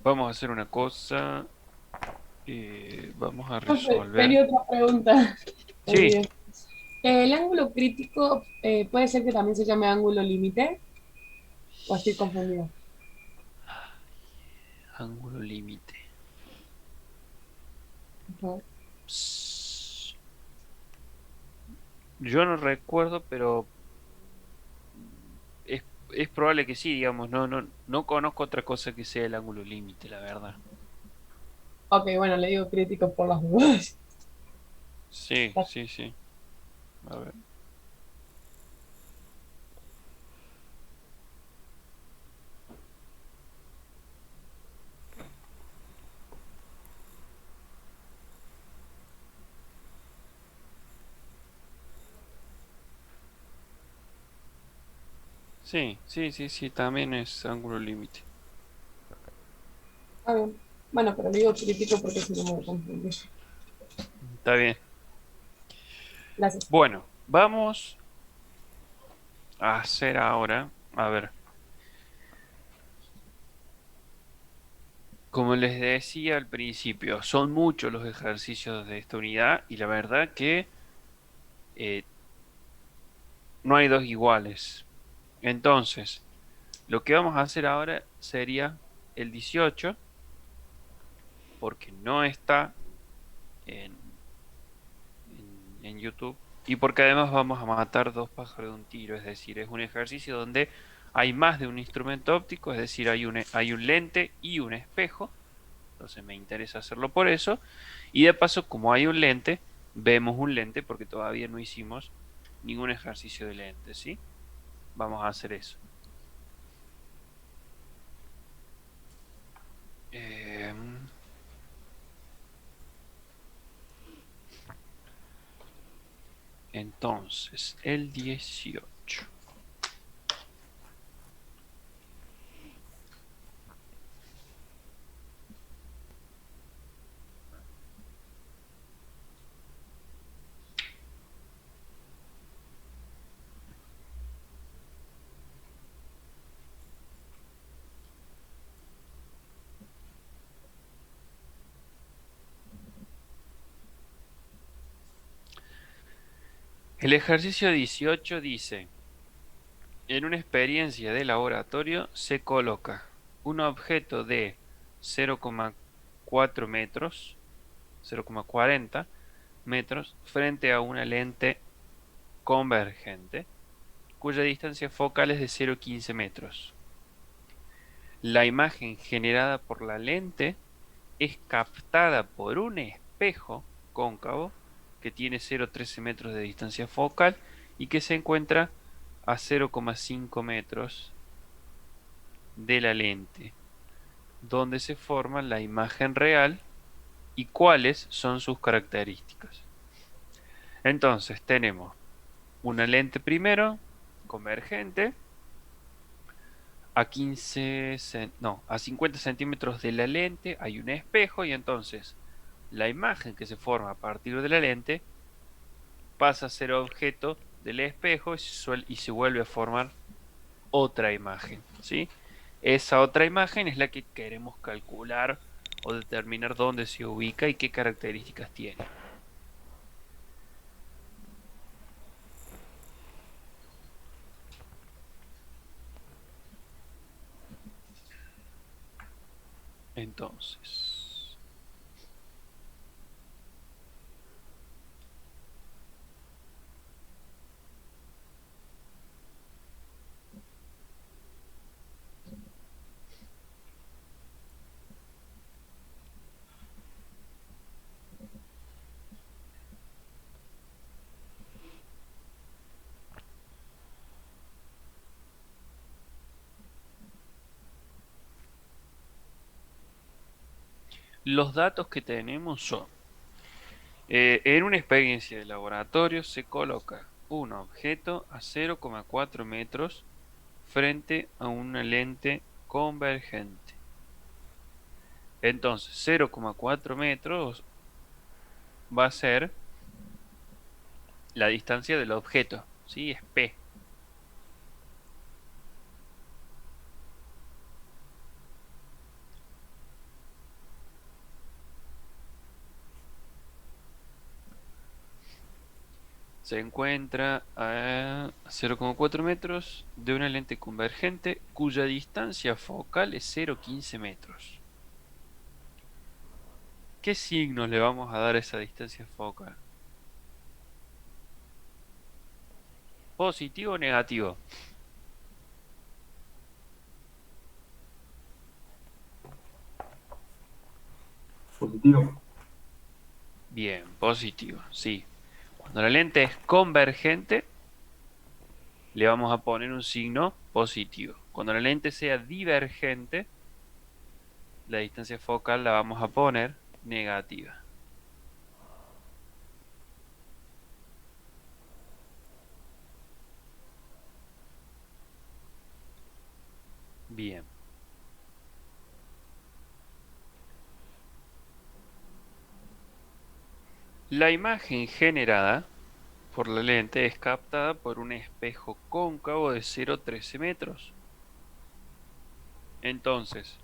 Vamos a hacer una cosa. Vamos a resolver. Tenía otra pregunta. Sí, Olvidé. ¿El ángulo crítico puede ser que también se llame ángulo límite? ¿O estoy confundida? ángulo límite. Ujú. Ps, Yo no recuerdo, pero es probable que sí, digamos. No conozco otra cosa que sea el ángulo límite, la verdad. Ok, bueno, le digo crítico por las dudas. Sí, sí, sí. A ver. Sí, sí, sí, sí, también es ángulo límite. Está bien. Bueno, pero le digo crítico porque si no me voy a confundir. Está bien. Gracias. Bueno, vamos a hacer ahora. A ver. Como les decía al principio, son muchos los ejercicios de esta unidad y la verdad que eh, no hay dos iguales. Entonces, lo que vamos a hacer ahora sería el 18, porque no está en, en YouTube y porque además vamos a matar dos pájaros de un tiro, es decir, es un ejercicio donde hay más de un instrumento óptico, es decir, hay un lente y un espejo. Entonces me interesa hacerlo por eso. Y de paso, como hay un lente, vemos un lente porque todavía no hicimos ningún ejercicio de lente, ¿sí? Vamos a hacer eso. Em, entonces, el 18. El ejercicio 18 dice, en una experiencia de laboratorio se coloca un objeto de 0,4 metros, 0,40 metros, frente a una lente convergente, cuya distancia focal es de 0,15 metros. La imagen generada por la lente es captada por un espejo cóncavo que tiene 0,13 metros de distancia focal y que se encuentra a 0,5 metros de la lente, donde se forma la imagen real y cuáles son sus características. Entonces tenemos una lente primero, convergente, a 50 centímetros de la lente hay un espejo y entonces la imagen que se forma a partir de la lente pasa a ser objeto del espejo y se vuelve a formar otra imagen, ¿sí? Esa otra imagen es la que queremos calcular o determinar dónde se ubica y qué características tiene. Entonces, los datos que tenemos son, en una experiencia de laboratorio se coloca un objeto a 0,4 metros frente a una lente convergente. Entonces, 0,4 metros va a ser la distancia del objeto, ¿sí? Es P. Se encuentra a 0,4 metros de una lente convergente cuya distancia focal es 0,15 metros. ¿Qué signos le vamos a dar a esa distancia focal? ¿Positivo o negativo? Positivo. Bien, positivo, sí. Cuando la lente es convergente, le vamos a poner un signo positivo. Cuando la lente sea divergente, la distancia focal la vamos a poner negativa. Bien. La imagen generada por la lente es captada por un espejo cóncavo de 0,13 metros. Entonces,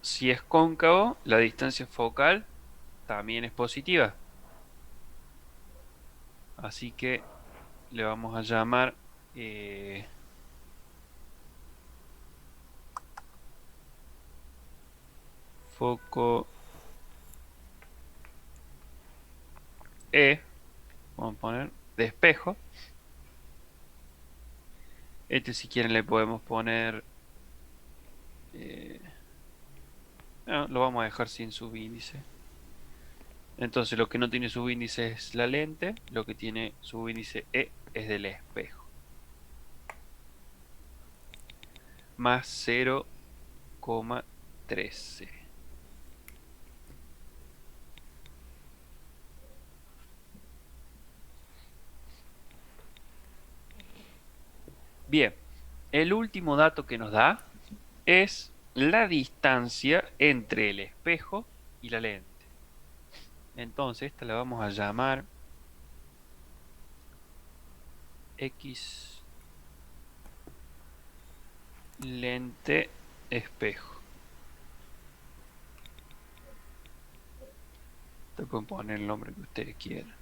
si es cóncavo, la distancia focal también es positiva. Así que le vamos a llamar foco E, vamos a poner, de espejo. Este si quieren le podemos poner, no, lo vamos a dejar sin subíndice. Entonces lo que no tiene subíndice es la lente, lo que tiene subíndice E es del espejo. Más 0,13. Bien, el último dato que nos da es la distancia entre el espejo y la lente. Entonces esta la vamos a llamar X lente espejo. Te pueden poner el nombre que ustedes quieran.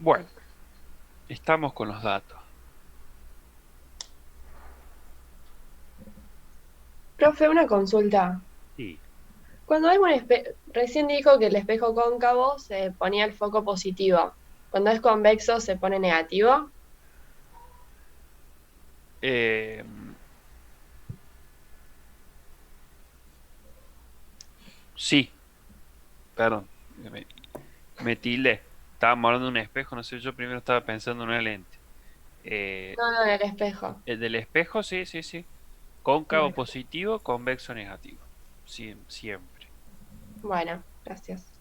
Bueno, estamos con los datos. Profe, una consulta. Sí. Cuando hay recién dijo que el espejo cóncavo se ponía el foco positivo. Cuando es convexo se pone negativo. Eh, sí, perdón, me tildé. Estábamos hablando de un espejo, no sé, yo primero estaba pensando en una lente. No, en el espejo. El del espejo, sí, sí, sí. Cóncavo Bueno. positivo, convexo negativo. Siempre. Bueno, gracias.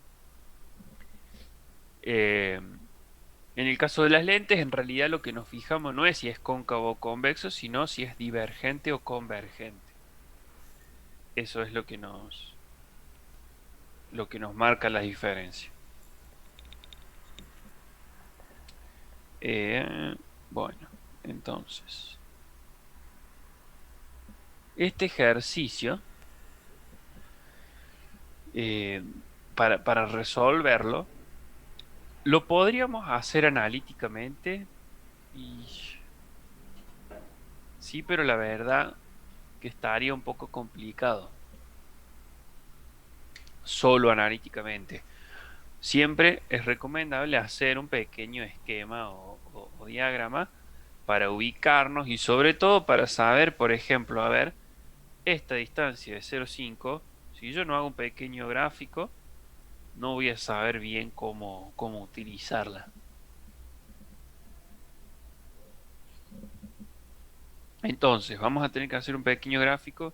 En el caso de las lentes, en realidad lo que nos fijamos no es si es cóncavo o convexo, sino si es divergente o convergente. Eso es lo que nos marca la diferencia. Bueno, entonces este ejercicio, para resolverlo, lo podríamos hacer analíticamente. Y sí, pero la verdad que estaría un poco complicado. Solo analíticamente. Siempre es recomendable hacer un pequeño esquema o diagrama para ubicarnos y sobre todo para saber, por ejemplo, a ver, esta distancia de 0,5, si yo no hago un pequeño gráfico, no voy a saber bien cómo utilizarla. Entonces, vamos a tener que hacer un pequeño gráfico.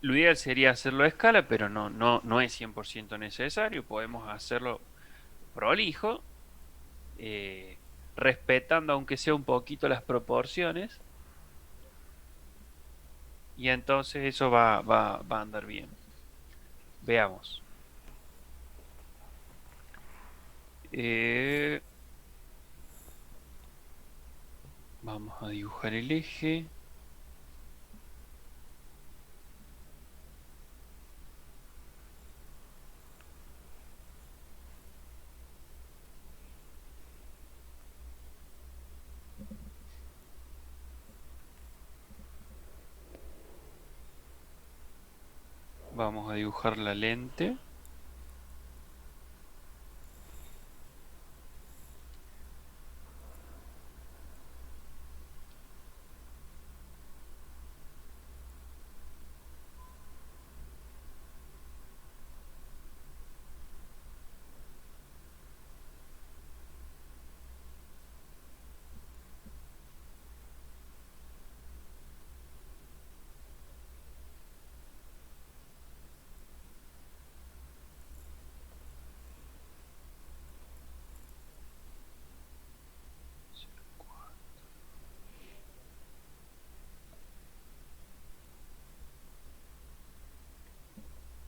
Lo ideal sería hacerlo a escala, pero no es 100% necesario. Podemos hacerlo prolijo, respetando aunque sea un poquito las proporciones. Y entonces eso va a andar bien. Veamos. Vamos a dibujar el eje. Vamos a dibujar la lente.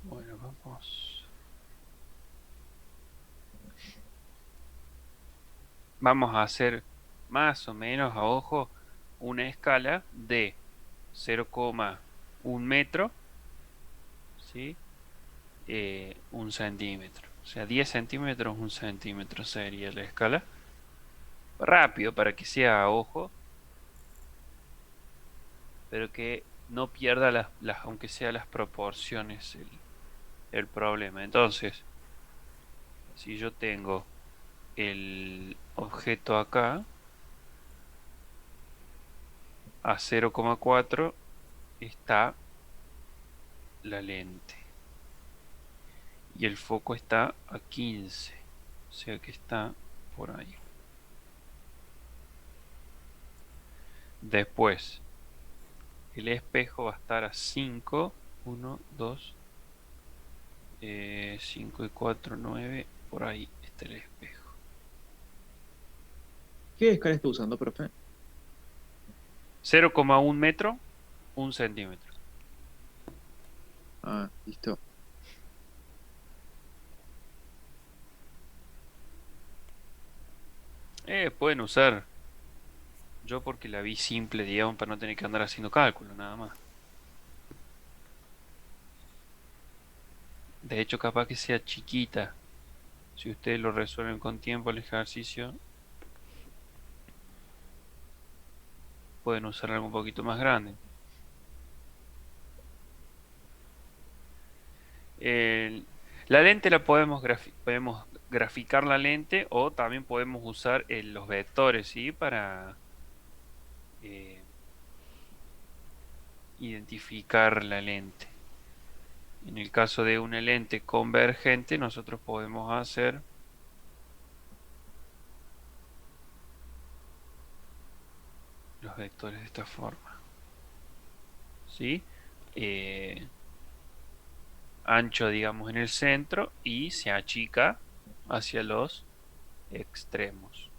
Bueno, vamos a hacer más o menos a ojo una escala de 0,1 metro, ¿sí? 1 centímetro. O sea, 10 centímetros, 1 centímetro sería la escala. Rápido para que sea a ojo, pero que no pierda aunque sea las proporciones el problema. Entonces, si yo tengo el objeto acá a 0,4 está la lente y el foco está a 15, o sea que está por ahí. Después el espejo va a estar a 5, 1, 2, 5 y 4, 9, por ahí está el espejo. ¿Qué escala está usando, profe? 0,1 metro, 1 centímetro. Ah, listo. Pueden usar, yo porque la vi simple, digamos, para no tener que andar haciendo cálculo, nada más. De hecho, capaz que sea chiquita. Si ustedes lo resuelven con tiempo el ejercicio, pueden usar algo un poquito más grande. La lente la podemos graficar la lente, o también podemos usar los vectores, ¿sí? Para identificar la lente. En el caso de una lente convergente, nosotros podemos hacer los vectores de esta forma, ¿sí? Ancho, digamos, en el centro y se achica hacia los extremos.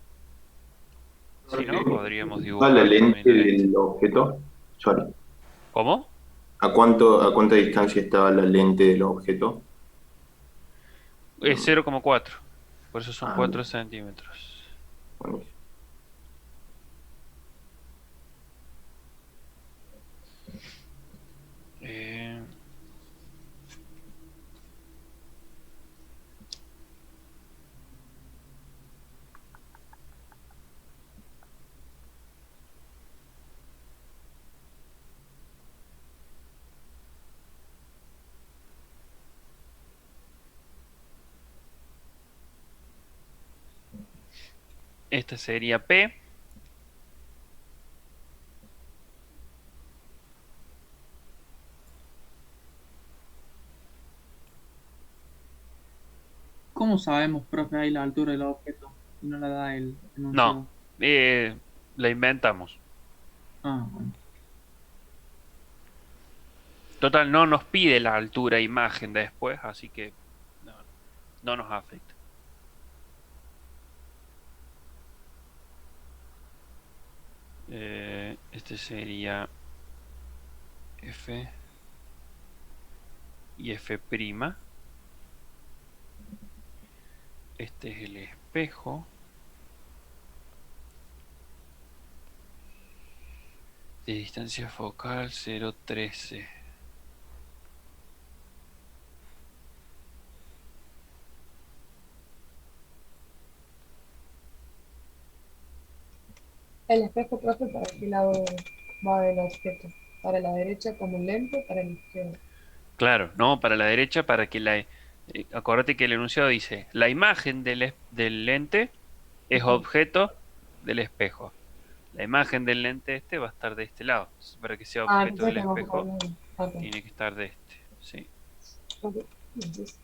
Si no, podríamos ¿A dibujar la también lente la lente. del objeto? Sorry. ¿Cómo? A cuánta distancia estaba la lente del objeto? Es 0,4. Por eso son Ah, 4 centímetros. buenísimo. Eh, Esta sería P. ¿Cómo sabemos, profe, ahí la altura del objeto? Y no la da el enunciado. No, la inventamos. Ah, bueno. Total, no nos pide la altura imagen después, así que no, no nos afecta. Este sería F y F'. Este es el espejo. De distancia focal 0,13. El espejo, profe, ¿para qué lado va el objeto? ¿Para la derecha como un lente? ¿Para la izquierda? Claro, no, para la derecha, para que acuérdate que el enunciado dice, la imagen del lente es Ujú. objeto del espejo. La imagen del lente este va a estar de este lado. Entonces, para que sea Ah, objeto entonces del tengo que espejo, ponerlo. Ok, tiene que estar de este. Sí. ok. Entonces,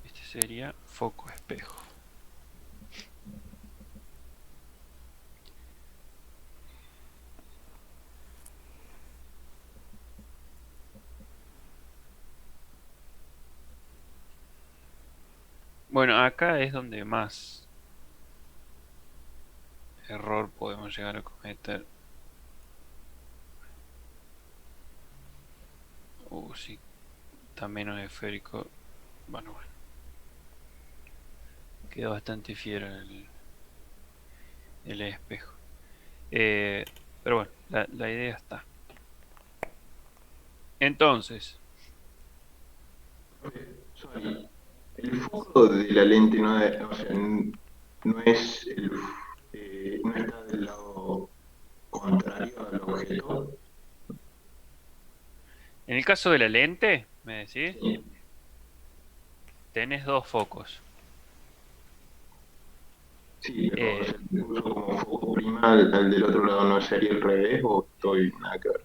Este sería foco espejo. Bueno, acá es donde más error podemos llegar a cometer. Sí, está menos esférico. Bueno, quedó bastante fiero el espejo. Pero bueno, la idea está. Entonces, Sorry. El foco de la lente o sea, no es no está del lado contrario al objeto. en el caso de la lente, me decís, Sí. tenés dos focos. Sí, pero o Eh, sea, el uso como foco prima al del otro lado no sería el revés o estoy nada que ver.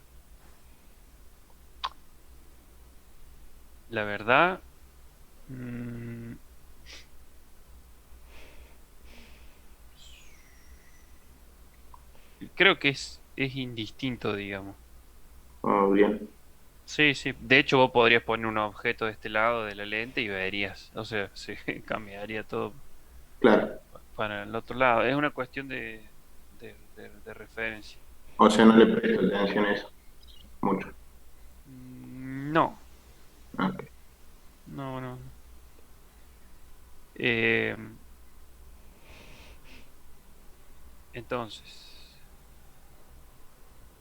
la verdad, mm, creo que es indistinto, digamos. Ah, bien, Sí, sí. De hecho, vos podrías poner un objeto de este lado de la lente y verías. O sea, se cambiaría todo claro. para el otro lado. Es una cuestión de referencia. O sea, no le presto atención a eso mucho. No, Ah, ok. no, no. Eh, entonces,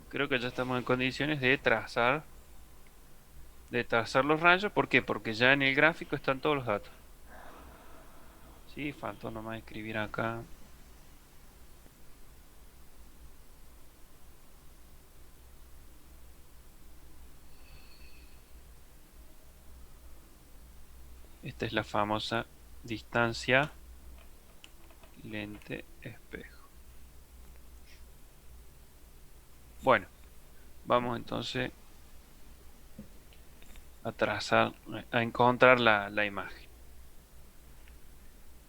creo que ya estamos en condiciones de trazar los rayos. ¿Por qué? Porque ya en el gráfico están todos los datos. Sí, faltó nomás escribir acá. Esta es la famosa distancia lente espejo. Bueno, vamos entonces a trazar, a encontrar la imagen.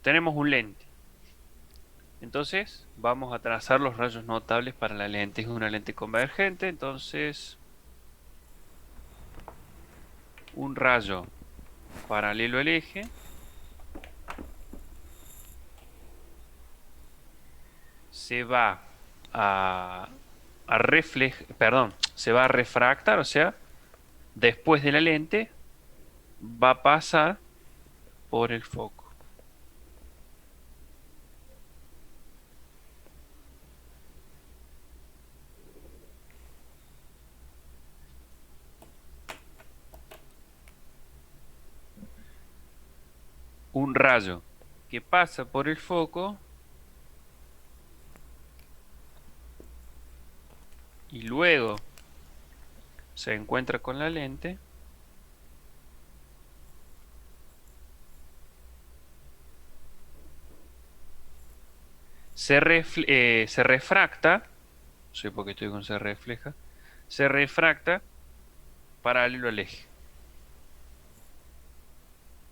Tenemos un lente. Entonces vamos a trazar los rayos notables para la lente. Es una lente convergente, entonces un rayo paralelo al eje se va se va a refractar, o sea, después de la lente va a pasar por el foco. Un rayo que pasa por el foco y luego se encuentra con la lente, se refracta, no sé por qué estoy con se refleja, se refracta paralelo al eje.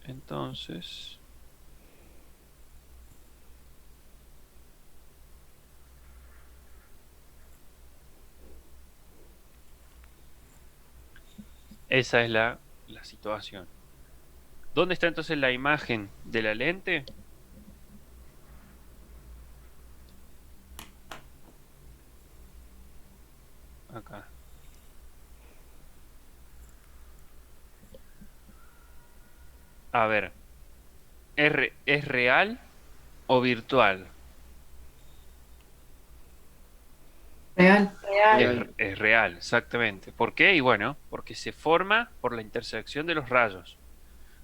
Entonces, esa es la situación. ¿Dónde está entonces la imagen de la lente? Acá. A ver, ¿es real o virtual? Real. Es real, exactamente. ¿Por qué? Y bueno, porque se forma por la intersección de los rayos.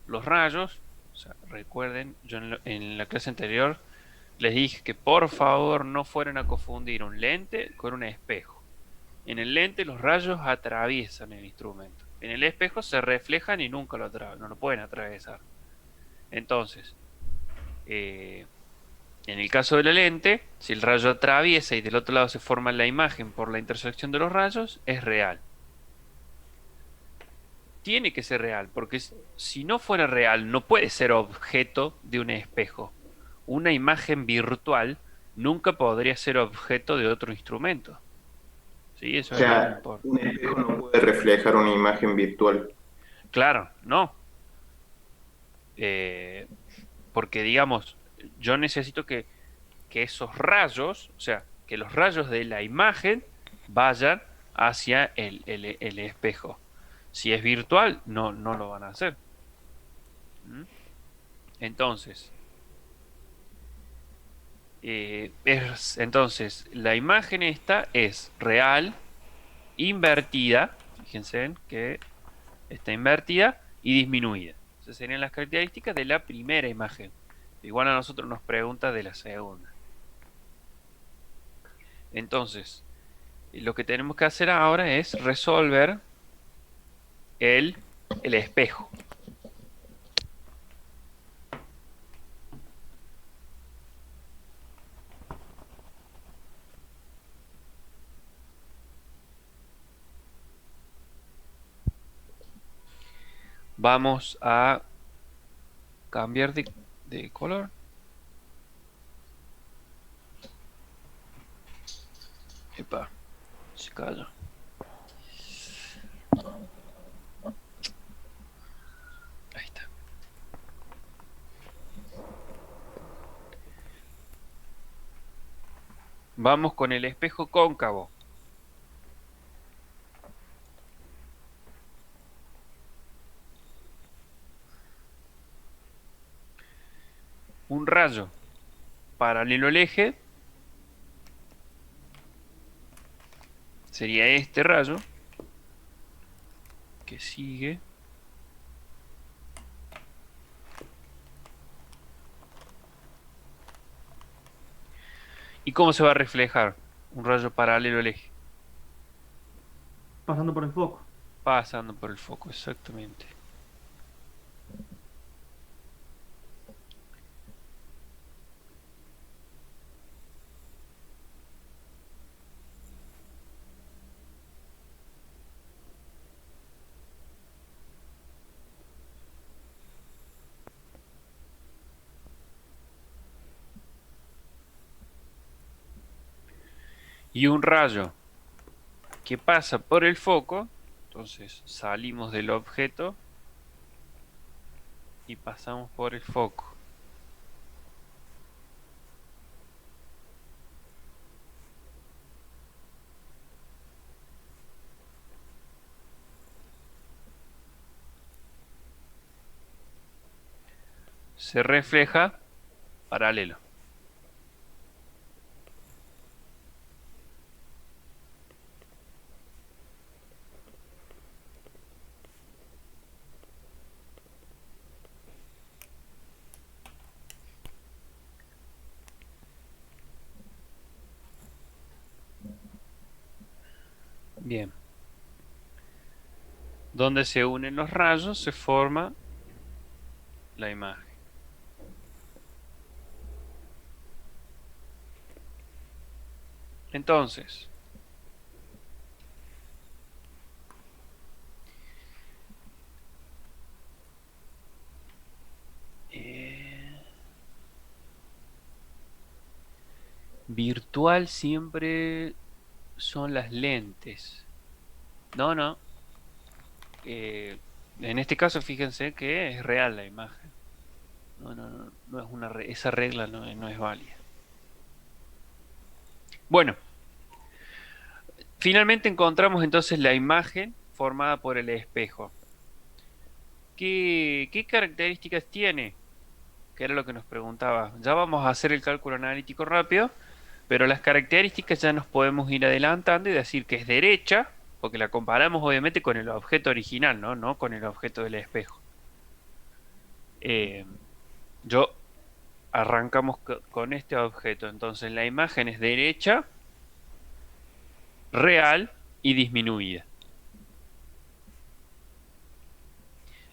Los rayos, o sea, recuerden, yo en la clase anterior les dije que por favor no fueran a confundir un lente con un espejo. En el lente los rayos atraviesan el instrumento. En el espejo se reflejan y nunca no lo pueden atravesar. Entonces, en el caso de la lente, si el rayo atraviesa y del otro lado se forma la imagen por la intersección de los rayos, es real. Tiene que ser real, porque si no fuera real, no puede ser objeto de un espejo. Una imagen virtual nunca podría ser objeto de otro instrumento. ¿Sí? O Eso es muy sea, importante. un espejo no puede reflejar una imagen virtual. Claro, no. Eh, porque digamos, yo necesito que esos rayos, o sea, que los rayos de la imagen vayan hacia el espejo. Si es virtual, no lo van a hacer. ¿Mm? Entonces, entonces, la imagen esta es real, invertida, fíjense en que está invertida y disminuida. Esas serían las características de la primera imagen. Igual a nosotros nos pregunta de la segunda. Entonces, lo que tenemos que hacer ahora es resolver el, el espejo. Vamos a cambiar de color. Epa, se cayó. Ahí está. Vamos con el espejo cóncavo. Un rayo paralelo al eje sería este rayo que sigue. ¿Y cómo se va a reflejar un rayo paralelo al eje? Pasando por el foco. Pasando por el foco, exactamente. Y un rayo que pasa por el foco, entonces salimos del objeto y pasamos por el foco. se refleja paralelo. Bien. Donde se unen los rayos se forma la imagen. Entonces, virtual siempre son las lentes. No, no. En este caso, fíjense que es real la imagen. No, no, no, no es esa regla no es válida. Bueno, finalmente encontramos entonces la imagen formada por el espejo. ¿Qué características tiene? Que era lo que nos preguntaba. Ya vamos a hacer el cálculo analítico rápido, pero las características ya nos podemos ir adelantando y decir que es derecha, porque la comparamos obviamente con el objeto original, no con el objeto del espejo. Yo arrancamos con este objeto, entonces la imagen es derecha, real y disminuida.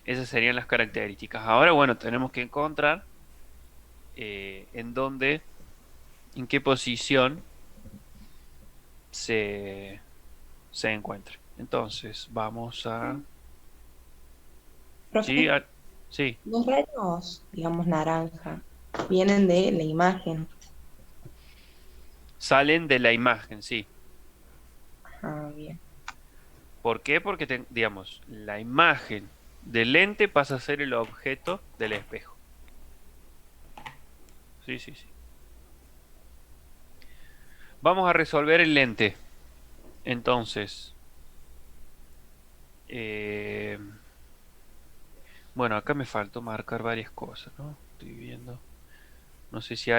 Esas serían las características. Ahora, bueno, tenemos que encontrar en qué posición se encuentra. Entonces, vamos a... Profe, Sí, sí. los rayos, digamos, naranja, vienen de la imagen. Salen de la imagen, sí. Ah, bien. ¿Por qué? Porque, digamos, la imagen del lente pasa a ser el objeto del espejo. Sí, sí, sí. Vamos a resolver el lente. Entonces, bueno, acá me faltó marcar varias cosas, ¿no? Estoy viendo. No sé si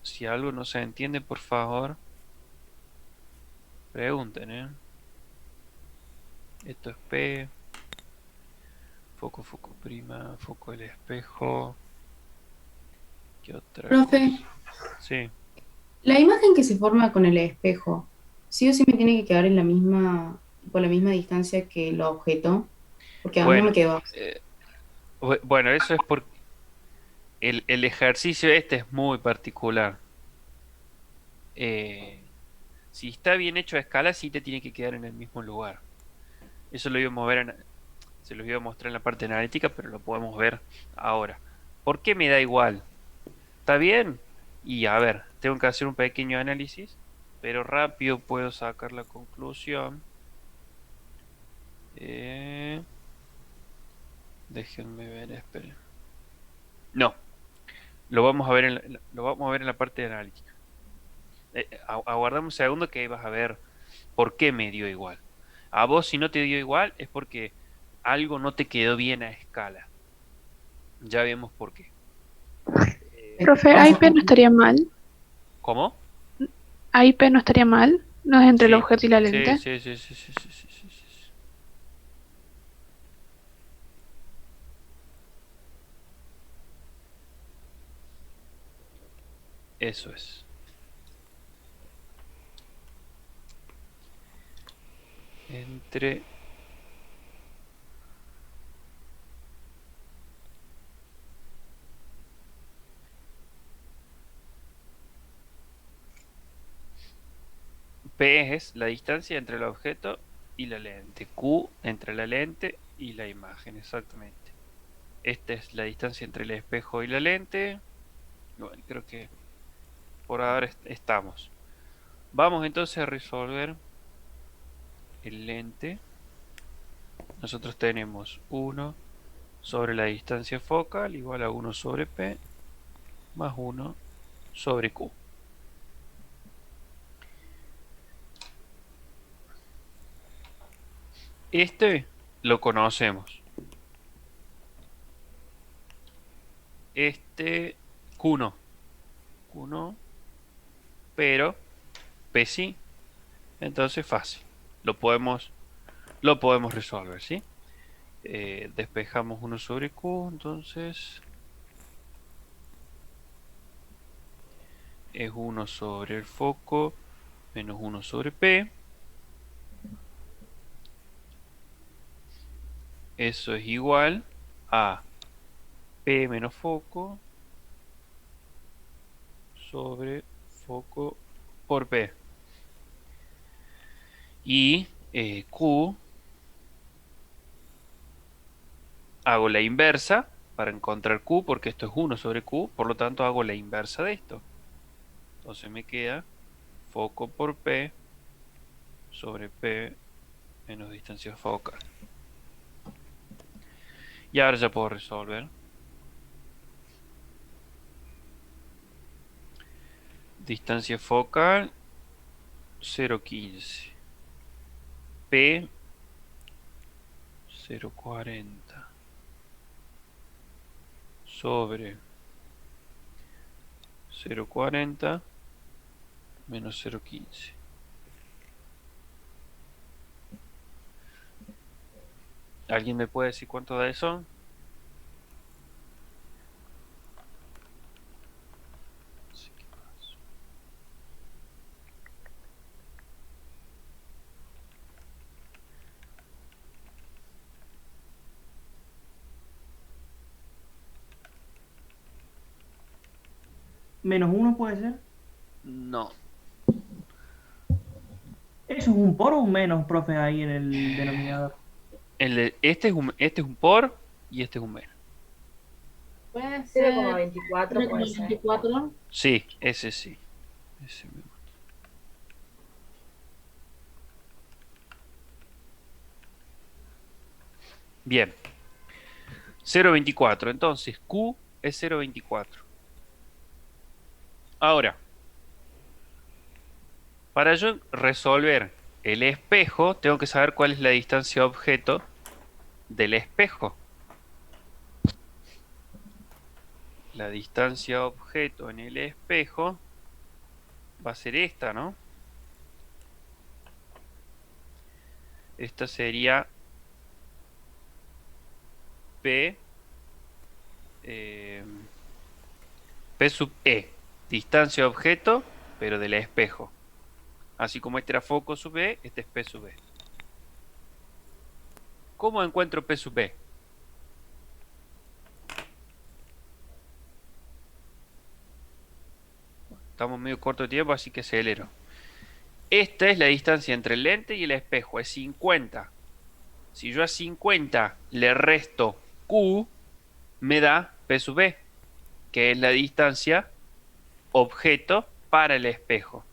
si algo no se entiende, por favor, pregunten, ¿eh? Esto es P. Foco prima, foco del espejo. ¿Qué otra Profe, cosa? Sí. la imagen que se forma con el espejo, ¿sí o sí me tiene que quedar en por la misma distancia que el objeto? Porque a mí no me Bueno, quedó. bueno, eso es porque el ejercicio este es muy particular. Si está bien hecho a escala, sí te tiene que quedar en el mismo lugar. Eso lo íbamos a ver se los iba a mostrar en la parte analítica, pero lo podemos ver ahora. ¿Por qué me da igual? ¿Está bien? Y a ver, tengo que hacer un pequeño análisis, pero rápido puedo sacar la conclusión. Déjenme ver, esperen. No, lo vamos a ver en la parte analítica. Aguardamos un segundo que ahí vas a ver por qué me dio igual. A vos si no te dio igual es porque algo no te quedó bien a escala. Ya vemos por qué. Profe, Vamos AIP no estaría mal. ¿Cómo? AIP no estaría mal. No es entre el Sí, objeto y la sí, lente. sí, sí, sí, sí, sí, sí, sí, sí. Eso es. Entre P es la distancia entre el objeto y la lente. Q entre la lente y la imagen, exactamente. Esta es la distancia entre el espejo y la lente. Bueno, creo que por ahora estamos. Vamos entonces a resolver el lente. Nosotros tenemos 1 sobre la distancia focal igual a 1 sobre P más 1 sobre Q. Este lo conocemos. este Q no. Q no. Pero P sí. Entonces fácil. Lo podemos resolver, ¿sí? Despejamos 1 sobre Q, entonces es 1 sobre el foco menos 1 sobre P. Eso es igual a P menos foco sobre foco por P. Y Q, hago la inversa para encontrar Q, porque esto es 1 sobre Q, por lo tanto hago la inversa de esto. Entonces me queda foco por P sobre P menos distancia focal. Y ahora ya puedo resolver. Distancia focal 0,15. P 0,40 sobre 0,40 menos 0,15. ¿Alguien me puede decir cuánto da eso? -1 puede ser. No. ¿Eso es un por o un menos, profe, ahí en el denominador? Este es un por y este es un menos. Puede ser 0,24 puede ser. 0,24. Sí, ese sí. Ese me gusta. Bien. 0,24. Entonces Q es 0,24. Ahora, para yo resolver el espejo, tengo que saber cuál es la distancia objeto del espejo. La distancia objeto en el espejo va a ser esta, ¿no? Esta sería P, P sub E. Distancia objeto, pero del espejo. Así como este era foco sub E, este es P sub E. ¿Cómo encuentro P sub E? Estamos medio corto de tiempo, así que acelero. Esta es la distancia entre el lente y el espejo, es 50. Si yo a 50 le resto Q, me da P sub E, que es la distancia objeto para el espejo.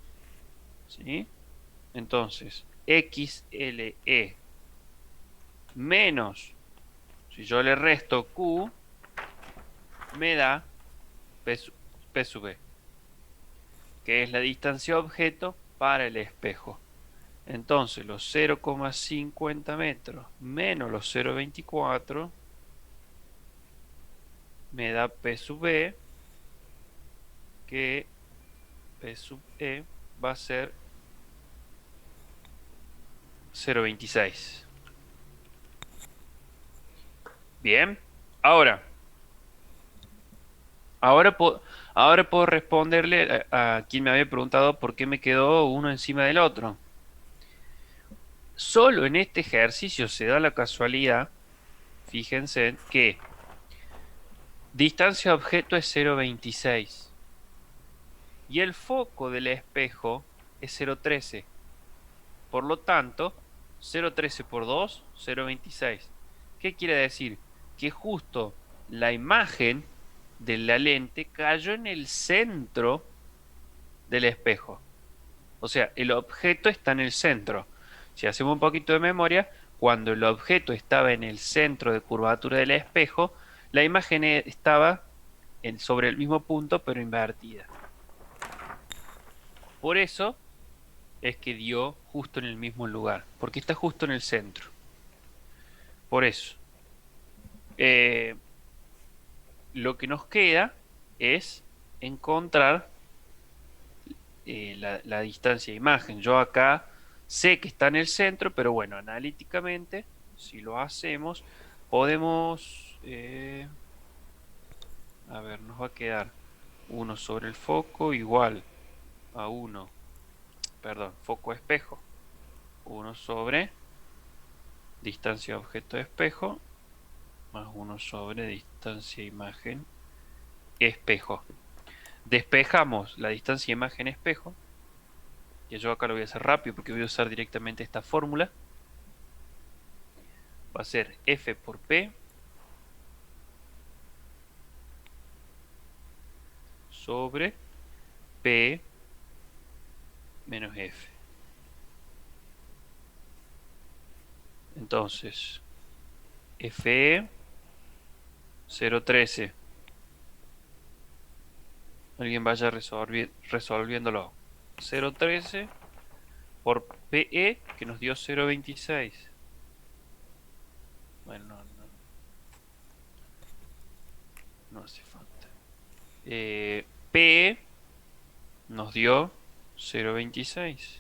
¿Sí? Entonces, XLE menos, si yo le resto Q, me da P sub E, que es la distancia objeto para el espejo. Entonces, los 0,50 metros menos los 0,24 me da P sub E, que P sub E va a ser 0,26. Bien, ahora puedo responderle a quien me había preguntado por qué me quedó uno encima del otro. Solo en este ejercicio se da la casualidad, fíjense, que distancia objeto es 0,26 y el foco del espejo es 0,13. Por lo tanto, 0,13 por 2, 0,26. ¿Qué quiere decir? Que justo la imagen de la lente cayó en el centro del espejo. O sea, el objeto está en el centro. Si hacemos un poquito de memoria, cuando el objeto estaba en el centro de curvatura del espejo, la imagen estaba sobre el mismo punto pero invertida. Por eso es que dio justo en el mismo lugar, porque está justo en el centro. Por eso. lo que nos queda es encontrar la distancia de imagen. Yo acá sé que está en el centro, pero bueno, analíticamente, si lo hacemos, podemos... a ver, nos va a quedar 1 sobre el foco igual a 1, perdón, foco espejo, 1 sobre distancia objeto espejo, más 1 sobre distancia imagen espejo. Despejamos la distancia imagen espejo, que yo acá lo voy a hacer rápido porque voy a usar directamente esta fórmula. Va a ser F por P sobre P menos F. Entonces, FE 0,13. Alguien vaya resolviéndolo. 0,13 por PE, que nos dio 0,26. Bueno, no hace falta. PE nos dio 0,26.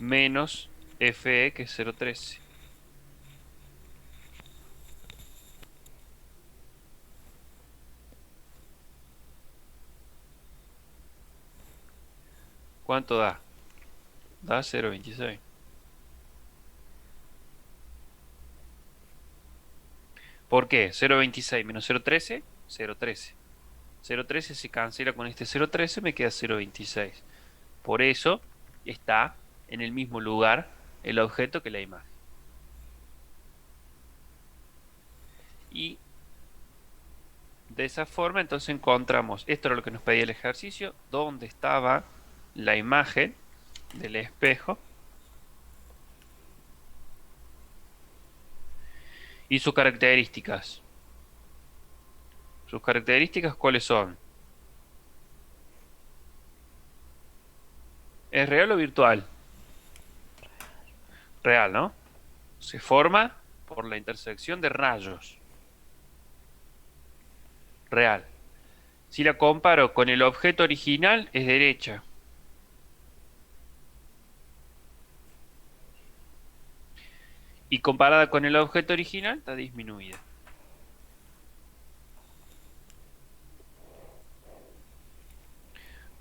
Menos FE, que es 0,13. ¿Cuánto da? Da 0,26. ¿Por qué? 0,26 menos 0,13, 0,13. 0,13 se cancela con este 0,13, me queda 0,26. Por eso está en el mismo lugar el objeto que la imagen. Y de esa forma entonces encontramos, esto era lo que nos pedía el ejercicio, dónde estaba la imagen del espejo y sus características. ¿Sus características cuáles son? ¿Es real o virtual? Real, ¿no? Se forma por la intersección de rayos. Real. Si la comparo con el objeto original, es derecha. Y comparada con el objeto original, está disminuida.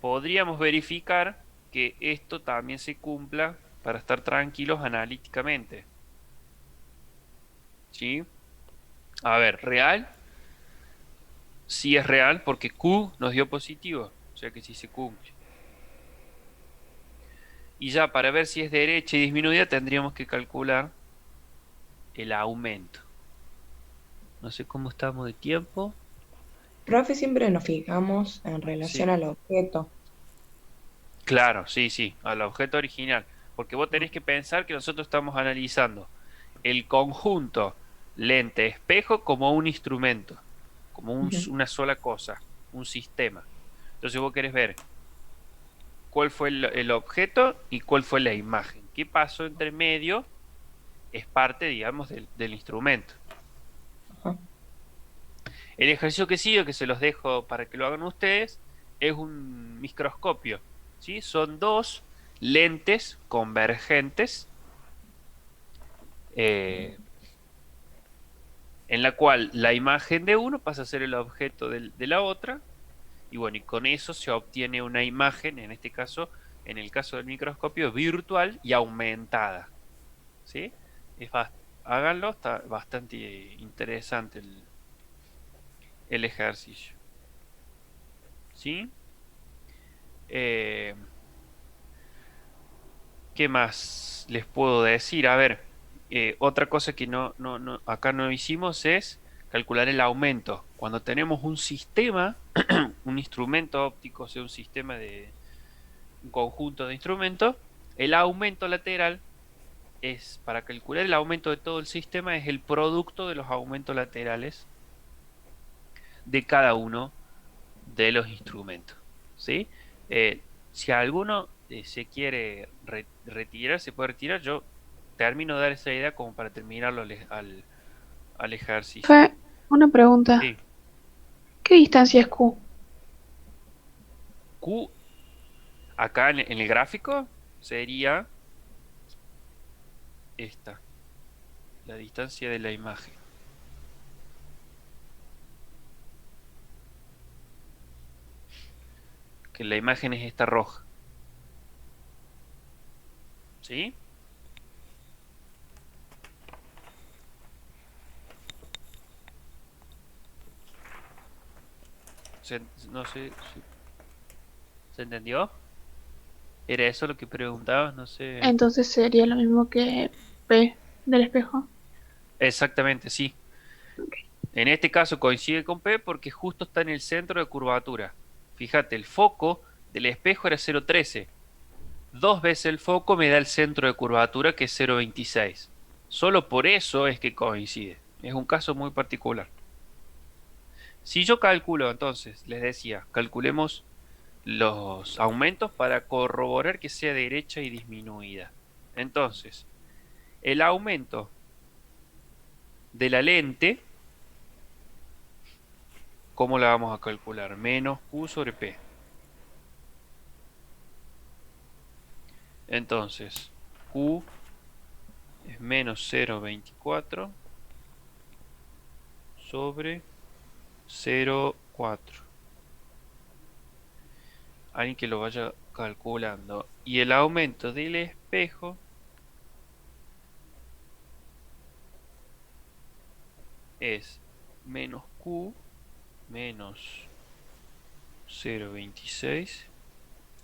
Podríamos verificar que esto también se cumpla para estar tranquilos analíticamente. ¿Sí? A ver, real. Sí es real porque Q nos dio positivo. O sea que sí se cumple. Y ya para ver si es derecha y disminuida tendríamos que calcular el aumento. No sé cómo estamos de tiempo. Profe, siempre nos fijamos en relación Sí. al objeto. Claro, sí, al objeto original. Porque vos tenés que pensar que nosotros estamos analizando el conjunto lente-espejo como un instrumento, como una sola cosa, un sistema. Entonces vos querés ver cuál fue el objeto y cuál fue la imagen. ¿Qué pasó entre medio? Es parte, digamos, del instrumento. Ajá. El ejercicio que sigue, que se los dejo para que lo hagan ustedes, es un microscopio. ¿Sí? Son dos lentes convergentes en la cual la imagen de uno pasa a ser el objeto de la otra, y bueno, y con eso se obtiene una imagen, en este caso, en el caso del microscopio, virtual y aumentada. ¿Sí? Háganlo, está bastante interesante el ejercicio. ¿Sí? ¿Qué más les puedo decir? A ver, otra cosa que acá no hicimos es calcular el aumento. Cuando tenemos un sistema, un instrumento óptico, o sea, un conjunto de instrumentos, el aumento lateral es, para calcular el aumento de todo el sistema, es el producto de los aumentos laterales de cada uno de los instrumentos. ¿Sí? Si alguno se quiere retirar, se puede retirar. Yo termino de dar esa idea como para terminarlo al ejercicio. Fue una pregunta. Sí. ¿Qué distancia es Q? Q, acá en el gráfico, sería esta, la distancia de la imagen. Que la imagen es esta roja. ¿Sí? No sé si se entendió. ¿Era eso lo que preguntabas? No sé. Entonces sería lo mismo que P del espejo. Exactamente, sí. En este caso coincide con P porque justo está en el centro de curvatura. Fíjate, el foco del espejo era 0,13. Dos veces el foco me da el centro de curvatura que es 0,26. Solo por eso es que coincide. Es un caso muy particular. Si yo calculo, entonces, les decía, calculemos los aumentos para corroborar que sea derecha y disminuida. Entonces, el aumento de la lente, ¿cómo la vamos a calcular? Menos Q sobre P. Entonces, Q es menos 0,24 sobre 0,4. Alguien que lo vaya calculando. Y el aumento del espejo es menos Q menos 0,26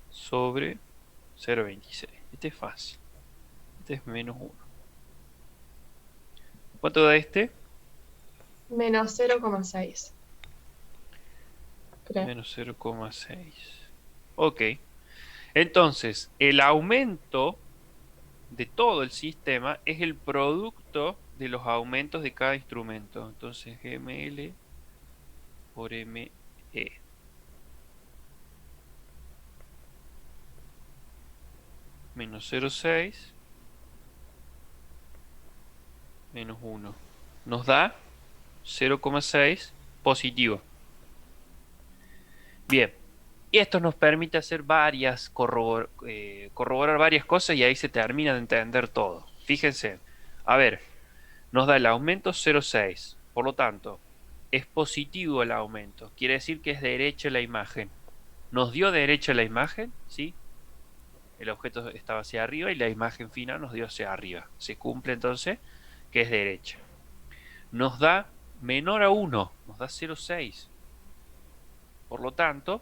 sobre 0,26. Este es fácil. Este es menos 1. ¿Cuánto da este? Menos 0,6. Creo. Menos 0,6. Ok. Entonces, el aumento de todo el sistema es el producto de los aumentos de cada instrumento. Entonces, ML por ME. Menos 0,6 menos 1. Nos da 0,6 positivo. Bien. Y esto nos permite hacer corroborar varias cosas y ahí se termina de entender todo. Fíjense. A ver, nos da el aumento 0,6. Por lo tanto, es positivo el aumento. Quiere decir que es derecha la imagen. ¿Nos dio derecha la imagen? ¿Sí? El objeto estaba hacia arriba y la imagen final nos dio hacia arriba. Se cumple entonces que es derecha. Nos da menor a 1. Nos da 0,6. Por lo tanto,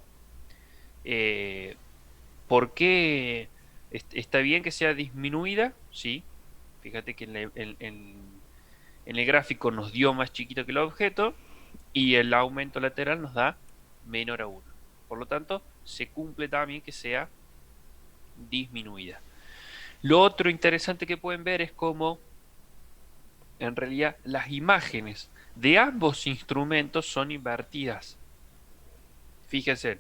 ¿por qué está bien que sea disminuida? Sí. Fíjate que en el gráfico nos dio más chiquito que el objeto y el aumento lateral nos da menor a 1. Por lo tanto, se cumple también que sea disminuida. Lo otro interesante que pueden ver es cómo en realidad las imágenes de ambos instrumentos son invertidas. Fíjense,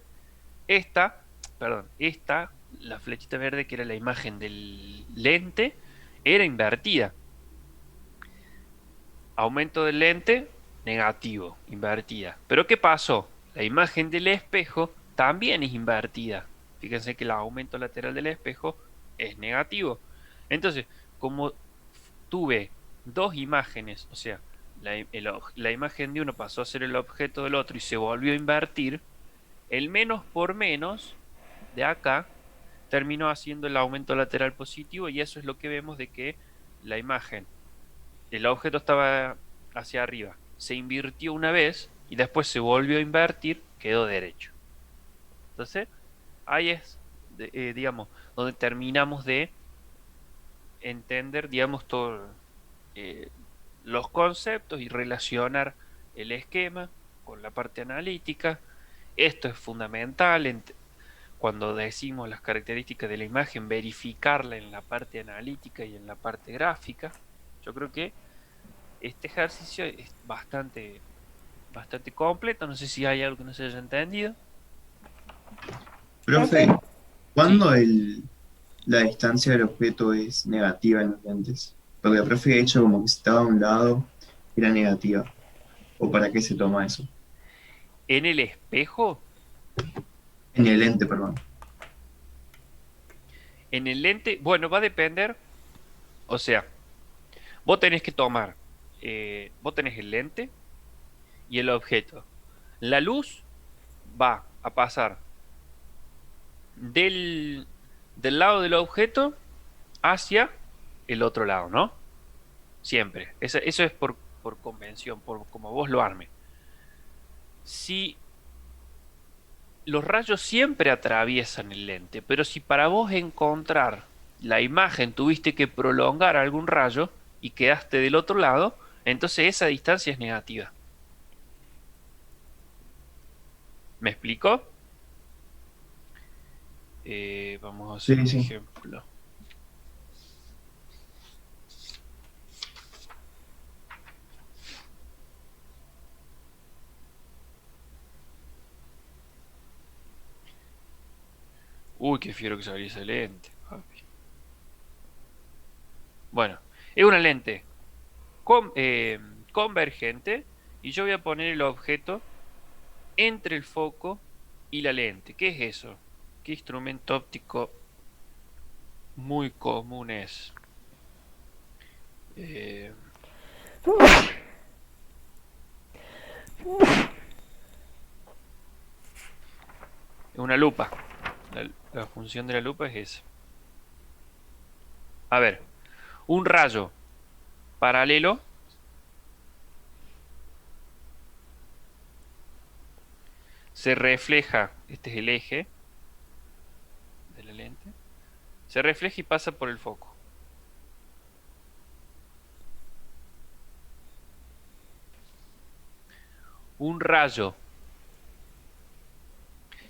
esta, la flechita verde que era la imagen del lente, era invertida. Aumento del lente, negativo, invertida. Pero ¿qué pasó? La imagen del espejo también es invertida. Fíjense que el aumento lateral del espejo es negativo. Entonces, como tuve dos imágenes, o sea, la imagen de uno pasó a ser el objeto del otro y se volvió a invertir, el menos por menos de acá terminó haciendo el aumento lateral positivo y eso es lo que vemos de que la imagen, el objeto estaba hacia arriba, se invirtió una vez y después se volvió a invertir, quedó derecho. Entonces, ahí es, digamos, donde terminamos de entender, digamos, todos los conceptos y relacionar el esquema con la parte analítica. Esto es fundamental cuando decimos las características de la imagen, verificarla en la parte analítica y en la parte gráfica. Yo creo que este ejercicio es bastante completo. No sé si hay algo que no se haya entendido. Profe, ¿cuándo la distancia del objeto es negativa en los lentes? Porque el profe ha hecho como que estaba a un lado era negativa. ¿O para qué se toma eso? En el espejo, En el lente, perdón. en el lente, bueno, va a depender, o sea, vos tenés que tomar, vos tenés el lente y el objeto. La luz va a pasar del lado del objeto hacia el otro lado, ¿no? Siempre. Eso es por convención, por como vos lo armes. Si los rayos siempre atraviesan el lente, pero si para vos encontrar la imagen tuviste que prolongar algún rayo y quedaste del otro lado, entonces esa distancia es negativa. ¿Me explico? Vamos a hacer Sí, un sí. ejemplo. Uy, qué fiero que salió esa lente, papi. Bueno, es una lente convergente y yo voy a poner el objeto entre el foco y la lente. ¿Qué es eso? ¿Qué instrumento óptico muy común es? Eh, es una lupa. La función de la lupa es esa. A ver, un rayo paralelo se refleja, este es el eje de la lente, se refleja y pasa por el foco. Un rayo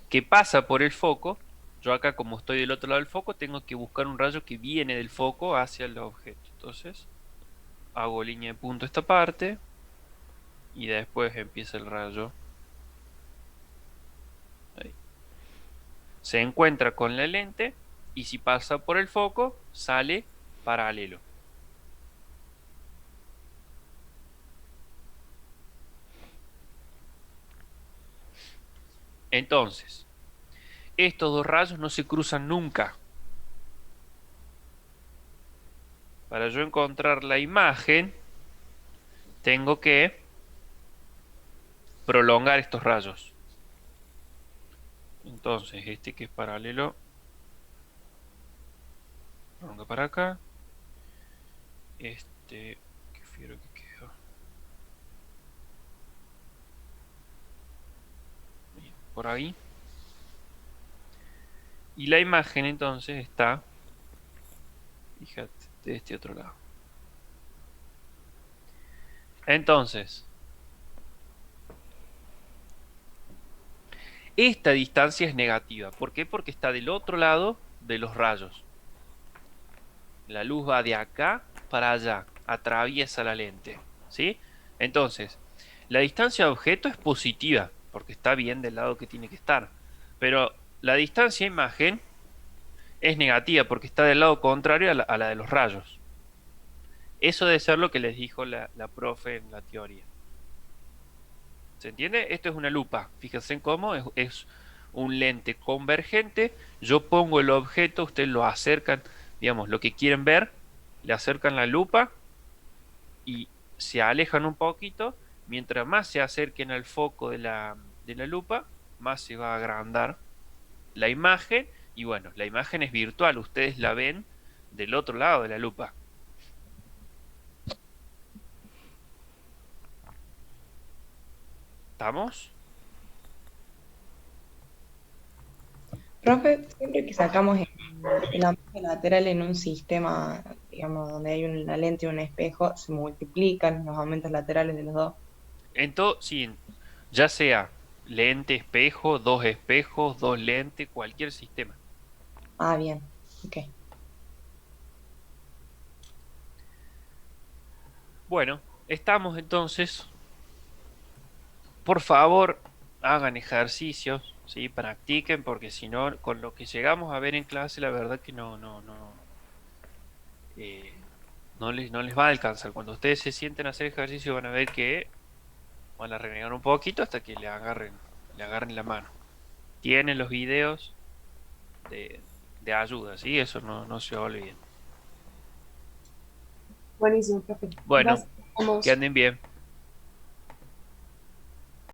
que pasa por el foco, yo acá como estoy del otro lado del foco, tengo que buscar un rayo que viene del foco hacia el objeto. Entonces, hago línea de punto esta parte y después empieza el rayo. Ahí. Se encuentra con la lente y si pasa por el foco, sale paralelo. Entonces, estos dos rayos no se cruzan nunca. Para yo encontrar la imagen, tengo que prolongar estos rayos. Entonces, este que es paralelo, prolonga para acá. Este, qué fiero que quedó. Bien, por ahí. Y la imagen entonces está, fíjate, de este otro lado. Entonces, esta distancia es negativa. ¿Por qué? Porque está del otro lado de los rayos. La luz va de acá para allá, atraviesa la lente, ¿sí? Entonces, la distancia de objeto es positiva, porque está bien del lado que tiene que estar. Pero la distancia imagen es negativa, porque está del lado contrario a la de los rayos. Eso debe ser lo que les dijo la profe en la teoría. ¿Se entiende? Esto es una lupa. Fíjense en cómo es un lente convergente. Yo pongo el objeto, ustedes lo acercan, digamos, lo que quieren ver, le acercan la lupa y se alejan un poquito. Mientras más se acerquen al foco de la lupa, más se va a agrandar la imagen. Y bueno, la imagen es virtual, ustedes la ven del otro lado de la lupa. ¿Estamos? Profe, siempre que sacamos el amplia lateral en un sistema, digamos, donde hay una lente y un espejo, se multiplican los aumentos laterales de los dos. En todo, sí, ya sea lente, espejo, dos espejos, dos lentes, cualquier sistema. Ah, bien, ok. Bueno, estamos entonces. Por favor, hagan ejercicios, ¿sí? Practiquen, porque si no, con lo que llegamos a ver en clase, la verdad que no no les va a alcanzar. Cuando ustedes se sienten a hacer ejercicio van a ver que van a renegar un poquito hasta que le agarren la mano. Tienen los videos de ayuda, ¿sí? Eso no se olviden. Buenísimo, profe. Bueno, Gracias. Vamos. que anden bien.